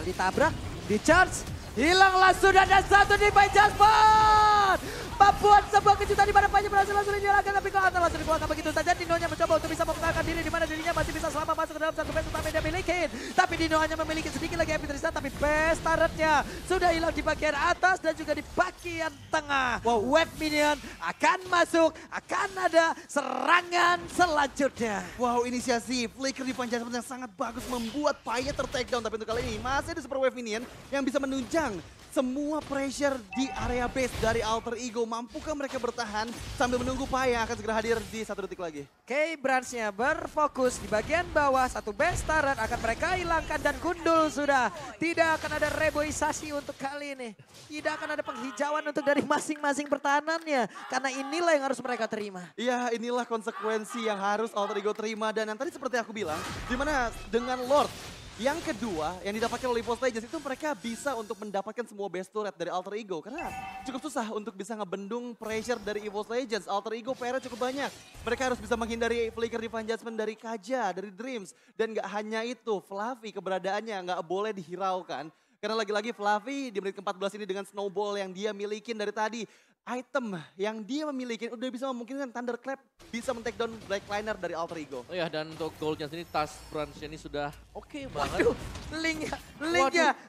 ditabrak, di charge, hilanglah sudah dan satu di by Jasper. Membuat sebuah kejutan di mana Panya berhasil langsung dinyalakan tapi kok Atal langsung dibuang begitu saja. Dinonya mencoba untuk bisa mempertahankan diri di mana dirinya masih bisa selamat masuk ke dalam satu base utama yang dia miliki. Tapi Dino hanya memiliki sedikit lagi MP Tristan tapi base turretnya sudah hilang di bagian atas dan juga di bagian tengah. Wow. Wave minion akan masuk, akan ada serangan selanjutnya. Wow, inisiasi Flicker di Panjang yang sangat bagus membuat Paya ter-takedown. Tapi untuk kali ini masih ada Super Wave Minion yang bisa menunjang semua pressure di area base dari Alter Ego. Mampukah mereka bertahan sambil menunggu Paya akan segera hadir di 1 detik lagi. K-Branch-nya berfokus di bagian bawah, satu base turret akan mereka hilangkan dan gundul sudah. Tidak akan ada reboisasi untuk kali ini. Tidak akan ada penghijauan untuk dari masing-masing pertahanannya. Karena inilah yang harus mereka terima. Iya, inilah konsekuensi yang harus Alter Ego terima. Dan yang tadi seperti aku bilang, dimana dengan Lord yang kedua yang didapatkan oleh EVOS Legends itu mereka bisa untuk mendapatkan semua base turret dari Alter Ego. Karena cukup susah untuk bisa ngebendung pressure dari EVOS Legends. Alter Ego PR cukup banyak. Mereka harus bisa menghindari Flicker Divine Judgment dari Kaja, dari Dreams. Dan gak hanya itu, Fluffy keberadaannya gak boleh dihiraukan. Karena lagi-lagi Fluffy di menit ke-14 ini dengan snowball yang dia milikin dari tadi. Item yang dia memiliki udah bisa memungkinkan Thunderclap bisa men-take down Blackliner dari Alter Ego. Oh ya, dan untuk goalnya sendiri Tas Branch ini sudah oke banget. Waduh,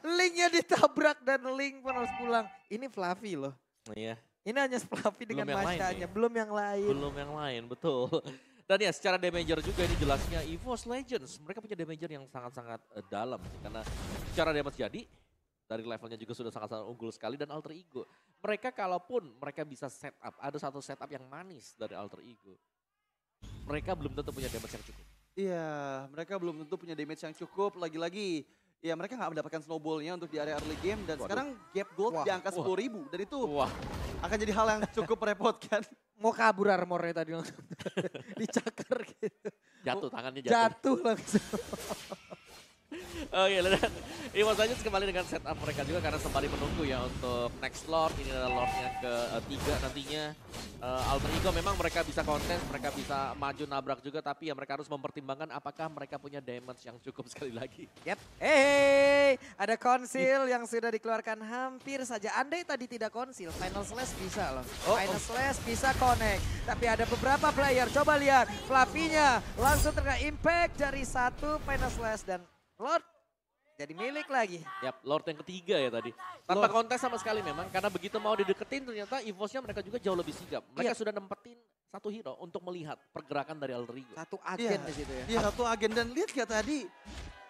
linknya ditabrak dan Link pun harus pulang. Ini Fluffy loh. Iya. Ini hanya Fluffy dengan Belum yang lain Masyanya, nih. belum yang lain. Belum yang lain, betul. Dan ya secara damager juga ini jelasnya EVOS Legends. Mereka punya damager yang sangat-sangat dalam. Karena secara damage jadi, dari levelnya juga sudah sangat-sangat unggul sekali. Dan Alter Ego, mereka kalaupun mereka bisa setup, ada satu setup yang manis dari Alter Ego. Mereka belum tentu punya damage yang cukup. Iya, mereka belum tentu punya damage yang cukup. Lagi-lagi, ya mereka nggak mendapatkan snowballnya untuk di area early game. Dan sekarang gap gold di angka 10.000. Dan itu akan jadi hal yang cukup merepotkan. Mau kabur armornya tadi langsung. Dicakar gitu. Jatuh, tangannya jatuh. Jatuh langsung. Oke, dan EVOS Legends kembali dengan setup mereka juga karena sembari menunggu ya untuk next Lord. Ini adalah Lordnya ketiga nantinya. Alter Ego memang mereka bisa kontes, mereka bisa maju nabrak juga. Tapi ya mereka harus mempertimbangkan apakah mereka punya damage yang cukup sekali lagi. Yep. Hey, ada konsil yang sudah dikeluarkan hampir saja. Andai tadi tidak konsil, Final Slash bisa loh. Final Slash bisa connect. Tapi ada beberapa player, coba lihat. Fluffy-nya langsung terkena impact dari satu Final Slash dan Lord jadi milik lagi. Yap, Lord yang ketiga ya tadi. Tanpa kontes sama sekali memang, karena begitu mau dideketin ternyata EVOS-nya mereka juga jauh lebih sigap. Mereka sudah nempetin satu hero untuk melihat pergerakan dari Alter Ego. Satu agen di situ ya. Iya, satu agen. Dan lihat ya tadi,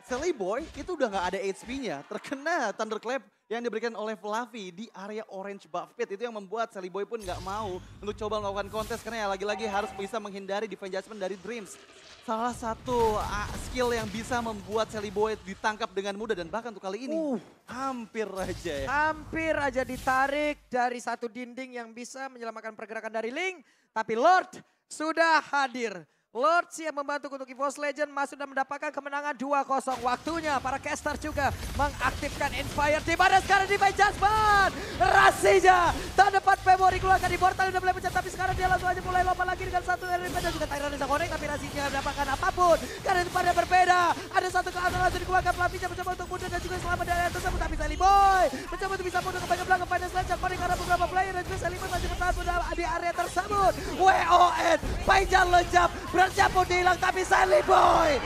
Sally Boy itu udah nggak ada HP-nya. Terkena Thunderclap yang diberikan oleh Fluffy di area orange buff pit. Itu yang membuat Sally Boy pun nggak mau untuk coba melakukan kontes. Karena ya lagi-lagi harus bisa menghindari defense judgment dari Dreams. Salah satu skill yang bisa membuat Sally Boy ditangkap dengan mudah. Dan bahkan untuk kali ini hampir aja ya. Hampir aja ditarik dari satu dinding yang bisa menyelamatkan pergerakan dari Ling. Tapi Lord sudah hadir. Lord siap membantu untuk EVOS Legend, Mas sudah mendapatkan kemenangan 2-0. Waktunya para caster juga mengaktifkan Inspire. Di mana sekarang di Judgment. Rasija, tak dapat memori keluarkan di portal udah mulai pencet. Tapi sekarang dia langsung aja mulai lompat lagi dengan satu RP dan juga Tyrann bisa connect. Tapi Rasija tidak mendapatkan apapun. Karena itu pada berbeda. Ada satu ke atas langsung dikeluarkan. Flavinya mencoba untuk mundur dan juga selamat dari atas tersebut. Tapi Sally Boy mencoba untuk bisa mundur ke bagian belakang. Final Sledge connect karena beberapa player dan juga Sally Boy masih bertahan di area tersebut. WON, Paijan lejap. Bersiapun dihilang tapi Sally Boy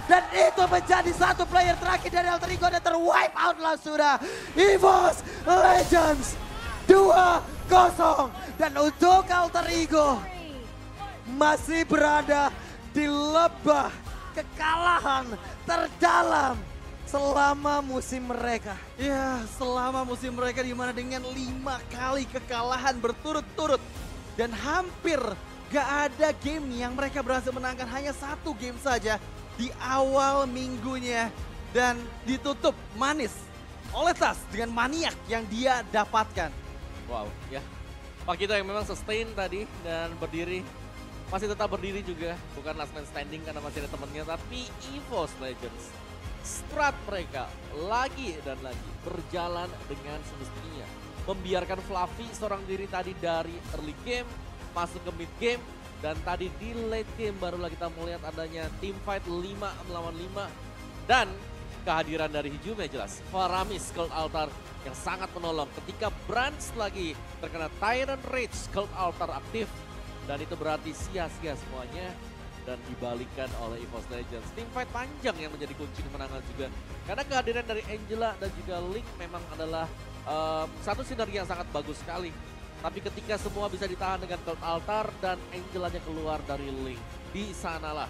dan itu menjadi satu player terakhir dari Alter Ego dan terwipe out lah sudah. EVOS Legends 2-0 dan untuk Alter Ego masih berada di lebah kekalahan terdalam selama musim mereka. Ya, selama musim mereka di mana dengan 5 kali kekalahan berturut-turut dan hampir gak ada game yang mereka berhasil menangkan, hanya satu game saja di awal minggunya. Dan ditutup manis oleh Tas dengan maniak yang dia dapatkan. Wow, ya. Pak kita yang memang sustain tadi dan berdiri. Masih tetap berdiri juga, bukan last man standing karena masih ada temennya. Tapi EVOS Legends, strat mereka lagi dan lagi berjalan dengan semestinya. Membiarkan Fluffy seorang diri tadi dari early game, masuk ke mid game, dan tadi di late game barulah kita melihat adanya team fight 5 melawan 5. Dan kehadiran dari Hijume jelas, Faramis Cold Altar yang sangat menolong ketika Branch lagi terkena Tyrant Rage, Cold Altar aktif. Dan itu berarti sia-sia semuanya dan dibalikan oleh EVOS Legends. Team fight panjang yang menjadi kunci kemenangan juga. Karena kehadiran dari Angela dan juga Link memang adalah satu sinergi yang sangat bagus sekali. Tapi ketika semua bisa ditahan dengan Cold Altar dan Angelanya keluar dari Link, di sanalah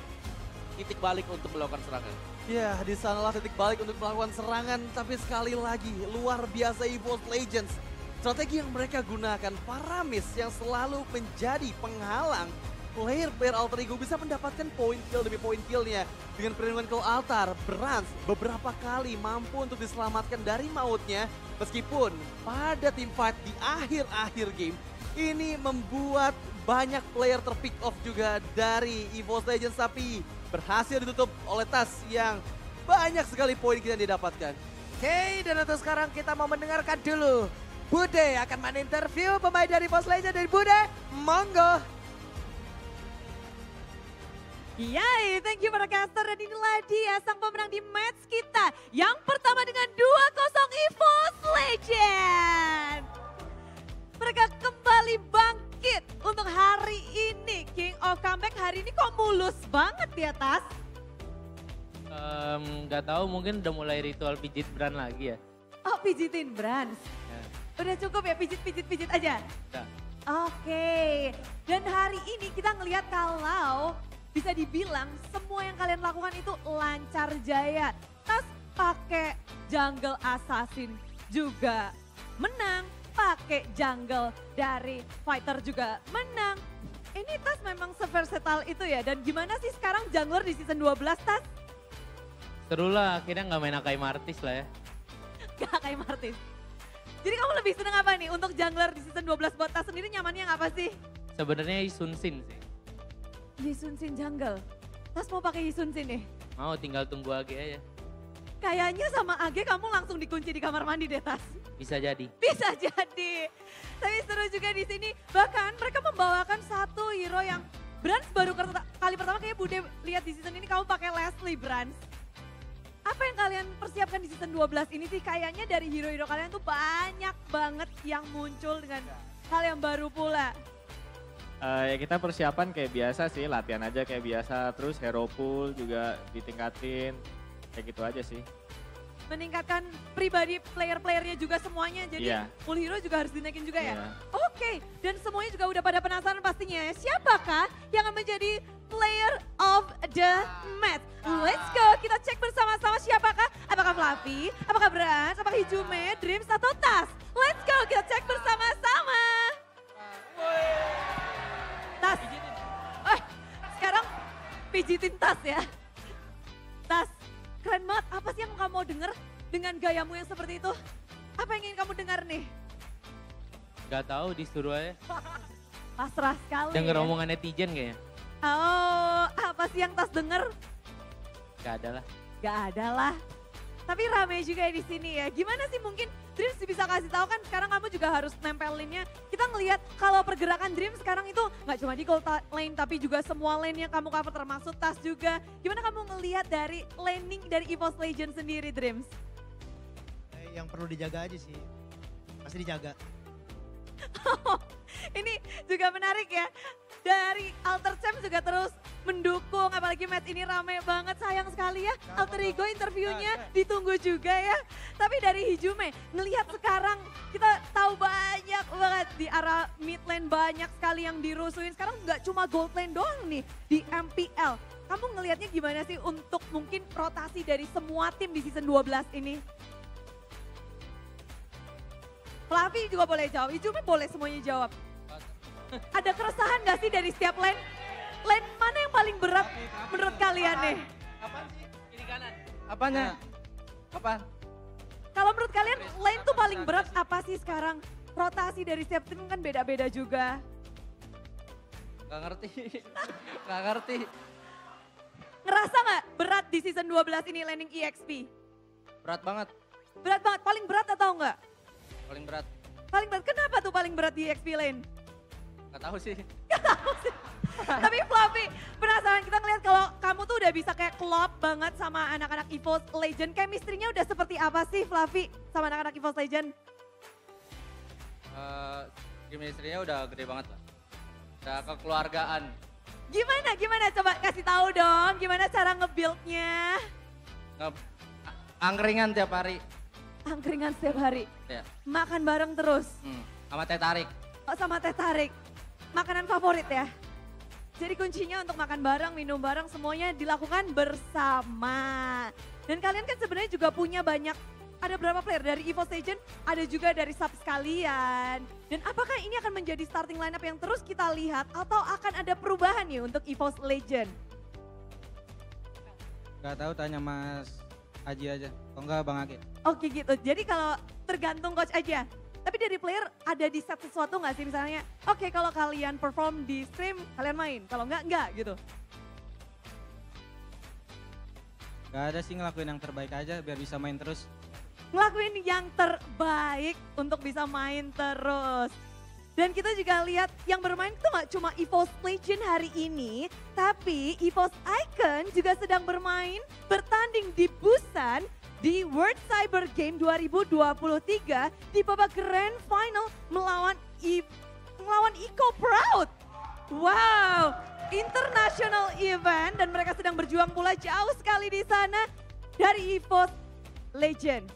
titik balik untuk melakukan serangan. Ya, di sanalah titik balik untuk melakukan serangan. Tapi sekali lagi, luar biasa EVOS Legends. Strategi yang mereka gunakan, Faramis yang selalu menjadi penghalang player-player Alter Ego bisa mendapatkan point kill demi point killnya. Dengan perlindungan Cold Altar, Branch beberapa kali mampu untuk diselamatkan dari mautnya. Meskipun pada team fight di akhir-akhir game, ini membuat banyak player terpick off juga dari EVOS Legends. Tapi berhasil ditutup oleh Tas yang banyak sekali poin kita didapatkan. Oke, dan untuk sekarang kita mau mendengarkan dulu. Bude akan meninterview pemain dari EVOS Legends. Dari Bude, monggo. Yay, thank you para caster, dan inilah dia sang pemenang di match kita. Yang pertama dengan 2-0 EVOS Legend. Mereka kembali bangkit untuk hari ini. King of Comeback hari ini kok mulus banget di atas. Gak tahu, mungkin udah mulai ritual pijit brand lagi ya. Oh, pijitin Brands. Ya. Udah cukup ya pijit aja? Udah. Oke, dan hari ini kita ngelihat kalau bisa dibilang semua yang kalian lakukan itu lancar jaya. Tas pakai jungle assassin juga menang, pakai jungle dari fighter juga menang. Ini Tas memang seversatile itu ya, dan gimana sih sekarang jungler di season 12 Tas? Seru lah, akhirnya gak main Akai Martis lah ya. Gak kayak Martis. Jadi kamu lebih seneng apa nih untuk jungler di season 12 buat Tas sendiri, nyamannya yang apa sih? Sebenarnya Isunsin sih. Yisunsin jungle. Tas mau pakai Yisunsin nih? Mau, tinggal tunggu Age aja. Kayaknya sama Age kamu langsung dikunci di kamar mandi deh Tas. Bisa jadi. Bisa jadi. Tapi seru juga di sini. Bahkan mereka membawakan satu hero yang Brands baru kali pertama kayak Bude lihat di season ini kamu pakai Leslie Brands. Apa yang kalian persiapkan di season 12 ini sih? Kayaknya dari hero-hero kalian tuh banyak banget yang muncul dengan hal yang baru pula. Ya kita persiapan kayak biasa sih, latihan aja kayak biasa. Terus hero pool juga ditingkatin, kayak gitu aja sih. Meningkatkan pribadi player-playernya juga semuanya. Jadi Iya. full hero juga harus dinaikin juga ya? Iya. Oke, dan semuanya juga udah pada penasaran pastinya ya. Siapakah yang akan menjadi player of the match. Let's go, kita cek bersama-sama siapakah? Apakah Fluffy, apakah Brans, apakah Hijume, Dreams atau Tas? Let's go, kita cek bersama-sama. Tas, sekarang pijitin Tas ya. Tas, keren banget. Apa sih yang kamu mau denger dengan gayamu yang seperti itu? Apa yang ingin kamu dengar nih? Gak tahu disuruh aja. Pasrah sekali. Denger ya. omongan netizen kayaknya. Oh, apa sih yang Tas denger? Gak ada lah. Gak ada lah. Tapi rame juga di sini ya. Gimana sih mungkin Dreams bisa kasih tahu kan sekarang kamu juga harus nempelinnya. Kita ngelihat kalau pergerakan Dreams sekarang itu nggak cuma di gold lane tapi juga semua lane yang kamu cover termasuk Tas juga. Gimana kamu ngelihat dari laning dari EVOS Legends sendiri Dreams? Yang perlu dijaga aja sih. Pasti dijaga. Ini juga menarik ya. Dari Alter Champ juga terus mendukung, apalagi match ini rame banget, sayang sekali ya. Alter Ego interviewnya ditunggu juga ya. Tapi dari Hijume, ngelihat sekarang kita tahu banyak banget di arah mid lane banyak sekali yang dirusuhin. Sekarang nggak cuma gold lane doang nih di MPL. Kamu ngelihatnya gimana sih untuk mungkin rotasi dari semua tim di season 12 ini? Fluffy juga boleh jawab, Hijume boleh semuanya jawab. Ada keresahan gak sih dari setiap lane? Lane mana yang paling berat menurut kalian nih? Apaan sih? Kiri kanan. Apanya? Apaan? Kalau menurut kalian lane tuh paling berat apa sih sekarang? Rotasi dari setiap tim kan beda-beda juga. Gak ngerti. Gak ngerti. Ngerasa gak berat di season 12 ini laning EXP? Berat banget. Berat banget, paling berat atau enggak? Paling berat. Paling berat, kenapa tuh paling berat di EXP lane? Gak tahu sih. Tapi Fluffy, penasaran kita ngeliat kalau kamu tuh udah bisa kayak klop banget sama anak-anak EVOS Legend. Chemistry-nya udah seperti apa sih Fluffy sama anak-anak EVOS Legend? Chemistry-nya udah gede banget lah. Udah kekeluargaan. Gimana? Coba kasih tahu dong, gimana cara nge-build-nya? Angkringan tiap hari. Angkringan setiap hari, Ya. makan bareng terus, Sama teh tarik. oh, sama teh tarik. Makanan favorit ya? Jadi kuncinya untuk makan bareng, minum bareng, semuanya dilakukan bersama. Dan kalian kan sebenarnya juga punya banyak, ada berapa player dari EVOS Legend, ada juga dari sub sekalian. Dan apakah ini akan menjadi starting lineup yang terus kita lihat atau akan ada perubahan nih untuk EVOS Legend? Gak tahu, tanya Mas Aji aja. Kalau enggak Bang Age. Oke gitu, jadi kalau tergantung coach aja. Tapi dari player ada di set sesuatu nggak sih misalnya, oke kalau kalian perform di stream, kalian main. Kalau enggak gitu. Gak ada sih, ngelakuin yang terbaik aja biar bisa main terus. Ngelakuin yang terbaik untuk bisa main terus. Dan kita juga lihat yang bermain itu nggak cuma EVOS Legend hari ini, tapi EVOS Icon juga sedang bermain, bertanding di Busan di World Cyber Game 2023 di babak Grand Final melawan Eco Proud. Wow, international event dan mereka sedang berjuang pula jauh sekali di sana dari EVOS Legend.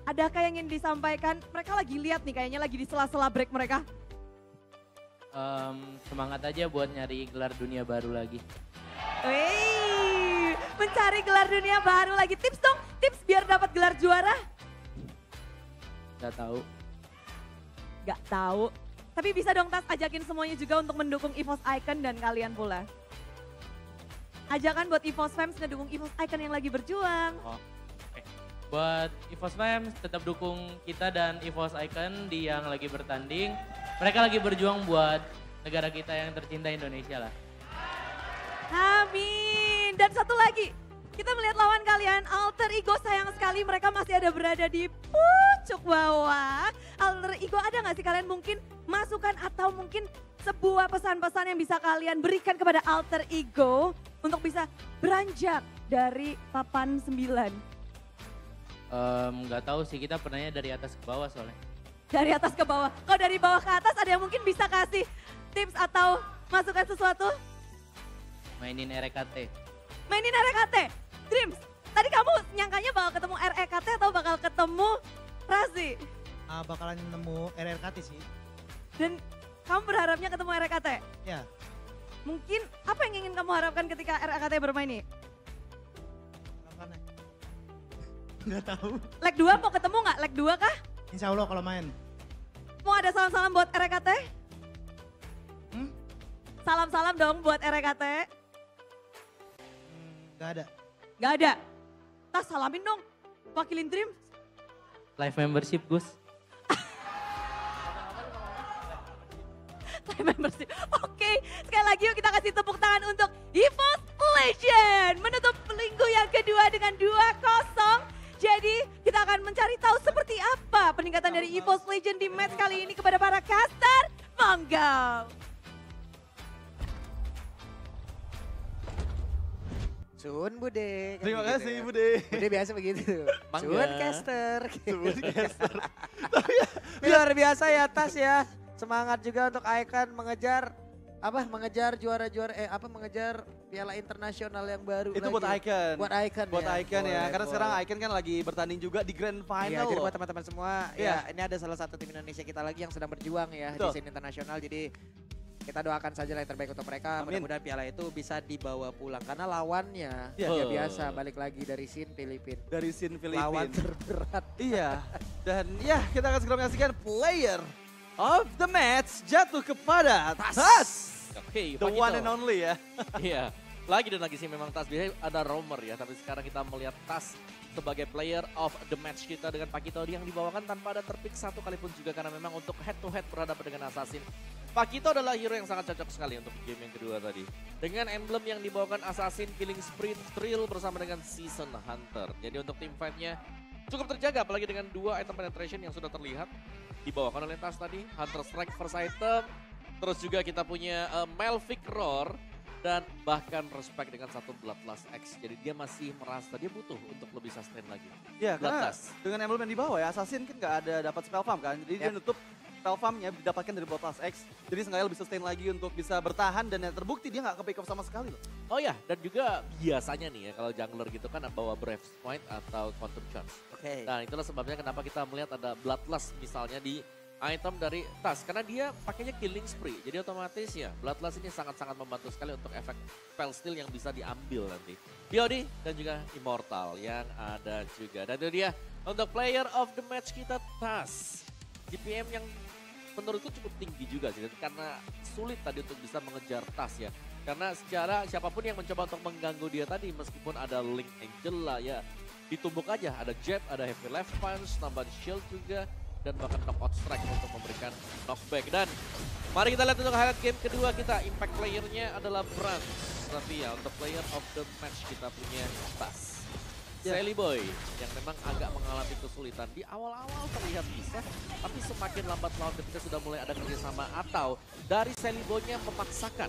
Adakah yang ingin disampaikan? Mereka lagi lihat nih kayaknya lagi di sela-sela break mereka. Semangat aja buat nyari gelar dunia baru lagi. Wih, mencari gelar dunia baru lagi. Tips dong, tips biar dapat gelar juara. Gak tahu. Gak tahu. Tapi bisa dong Tas ajakin semuanya juga untuk mendukung EVOS Icon dan kalian pula. Ajakan buat EVOS fans ngedukung EVOS Icon yang lagi berjuang. Buat EVOS fans tetap dukung kita dan EVOS Icon di yang lagi bertanding. Mereka lagi berjuang buat negara kita yang tercinta Indonesia lah. Amin. Dan satu lagi, kita melihat lawan kalian Alter Ego, sayang sekali mereka masih ada berada di pucuk bawah. Alter Ego, ada gak sih kalian mungkin masukan atau mungkin sebuah pesan-pesan yang bisa kalian berikan kepada Alter Ego untuk bisa beranjak dari papan 9? Nggak tahu sih, kita pernahnya dari atas ke bawah soalnya. Dari atas ke bawah. Kalau dari bawah ke atas ada yang mungkin bisa kasih tips atau masukan sesuatu? Mainin RKT. Mainin RKT. Dreams, tadi kamu nyangkanya bakal ketemu RKT atau bakal ketemu Razi? Bakalan nemu RRKT sih. Dan kamu berharapnya ketemu RKT? Ya. mungkin apa yang ingin kamu harapkan ketika RAKT bermain nih? Kapan ya? Nggak tahu. Leg 2 mau ketemu nggak? Leg 2 kah? Insya Allah kalau main. Mau ada salam-salam buat RAKT? Salam-salam dong buat RAKT. Nggak ada. Gak ada? Tas salamin dong, wakilin Dream. Live membership Gus. Live membership. Oke, sekali lagi yuk kita kasih tepuk tangan untuk EVOS Legend. Menutup minggu yang kedua dengan 2-0. Jadi kita akan mencari tahu seperti apa peningkatan dari EVOS Legend di match kali ini kepada para caster. Monggo. Sun Bude. kan Terima begitu kasih ya. Bude. Bude biasa begitu. Mangga. Sun caster. Sun caster. Luar biasa ya Tas ya. Semangat juga untuk Icon mengejar mengejar juara-juara mengejar piala internasional yang baru Itu lagi. buat Icon. Buat Icon Buat ya. Icon ya. Boleh, Karena boleh. sekarang Icon kan lagi bertanding juga di Grand Iya, Final jadi loh. buat teman-teman semua, Iya. ya ini ada salah satu tim Indonesia kita lagi yang sedang berjuang ya Betul. di scene internasional. Jadi kita doakan saja yang terbaik untuk mereka. Amin. Mudah-mudahan piala itu bisa dibawa pulang karena lawannya Iya. ya biasa balik lagi dari scene Filipina. Dari scene Filipina. Lawan terberat. Iya. Dan ya kita akan segera menyaksikan player of the match jatuh kepada Tas. Oke, The Pak one Gito. and only ya. Iya, lagi dan lagi sih memang Tas. Biasanya ada rumor ya, tapi sekarang kita melihat Tas sebagai player of the match kita dengan Pak Gito yang dibawakan tanpa ada terpick satu kali pun juga karena memang untuk head to head berhadapan dengan Assassin. Pak Gito adalah hero yang sangat cocok sekali untuk game yang kedua tadi. Dengan emblem yang dibawakan Assassin, Killing Sprint, Thrill bersama dengan Season Hunter. Jadi untuk team fight-nya cukup terjaga apalagi dengan 2 item penetration yang sudah terlihat dibawakan oleh Tas tadi. Hunter Strike first item, terus juga kita punya Melvic Roar dan bahkan respect dengan satu Bloodlust X. Jadi dia masih merasa dia butuh untuk lebih sustain lagi. Ya karena Bloodlust. dengan emblem yang dibawa ya, Assassin kan nggak ada dapat spell farm kan. Jadi dia nutup spell farmnya didapatkan dari Bloodlust X. Jadi seenggaknya lebih sustain lagi untuk bisa bertahan dan yang terbukti dia nggak ke-pick up sama sekali loh. Oh ya, dan juga biasanya nih ya kalau jungler gitu kan bawa Brave Point atau Quantum Charge. Oke. Nah itulah sebabnya kenapa kita melihat ada Bloodlust misalnya di item dari Tas. Karena dia pakainya Killing Spree. Jadi otomatis ya Bloodlust ini sangat-sangat membantu sekali untuk efek spell steal yang bisa diambil nanti. BOD dan juga Immortal yang ada juga. Dan itu dia untuk player of the match kita Tas. GPM yang menurutku cukup tinggi juga sih. Karena sulit tadi untuk bisa mengejar Tas ya. Karena secara siapapun yang mencoba untuk mengganggu dia tadi meskipun ada Link Angela ya ditumbuk aja. Ada jab, ada heavy left punch, tambahan shield juga. Dan bahkan knockout strike untuk memberikan knockback. Dan mari kita lihat untuk highlight game kedua kita. Impact playernya adalah Brans. Tapi ya untuk player of the match kita punya Tas. Sally Boy yang memang agak mengalami kesulitan. Di awal-awal terlihat bisa, tapi semakin lambat laun ketika sudah mulai ada kerjasama atau dari Sally Boy-nya memaksakan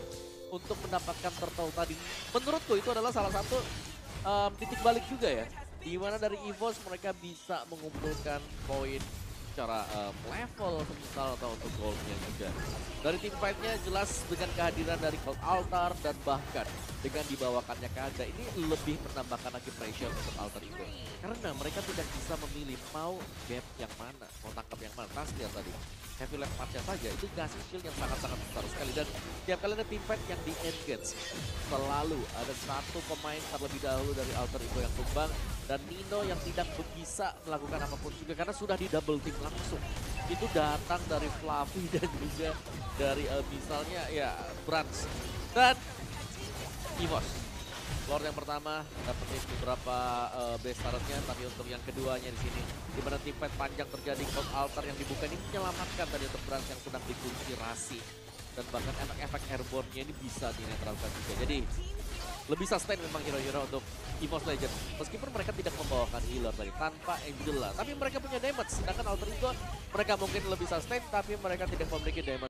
untuk mendapatkan turtle tadi. Menurutku itu adalah salah satu titik balik juga ya. Di mana dari EVOS mereka bisa mengumpulkan poin secara level semisal atau untuk goldnya juga. Dari tim fight-nya jelas dengan kehadiran dari Cold Altar dan bahkan dengan dibawakannya Kaga ini lebih menambahkan lagi pressure untuk Alter Ego. Karena mereka tidak bisa memilih mau gap yang mana, mau tangkap yang mana. Tas lihat tadi, heavy left punch saja itu ngasih shield yang sangat-sangat besar sekali. Dan tiap kali ada tim fight yang di-engage, selalu ada satu pemain terlebih dahulu dari Alter Ego yang tumbang. Dan Nino yang tidak bisa melakukan apapun juga karena sudah di double team langsung. Itu datang dari Fluffy dan juga dari misalnya ya Brans. Dan EVOS. Lord yang pertama dapetin beberapa base turretnya, tapi untuk yang keduanya di sini di mana tim fight panjang terjadi, Cold Altar yang dibuka ini menyelamatkan tadi untuk Brans yang sedang dikunci Rasi. Dan bahkan efek-efek airborne-nya ini bisa dinetralkan juga. Jadi lebih sustain memang hero-hero untuk EVOS Legend. Meskipun mereka tidak membawakan healer tadi tanpa Angela. Tapi mereka punya damage. Sedangkan Alter Ego mereka mungkin lebih sustain tapi mereka tidak memiliki damage.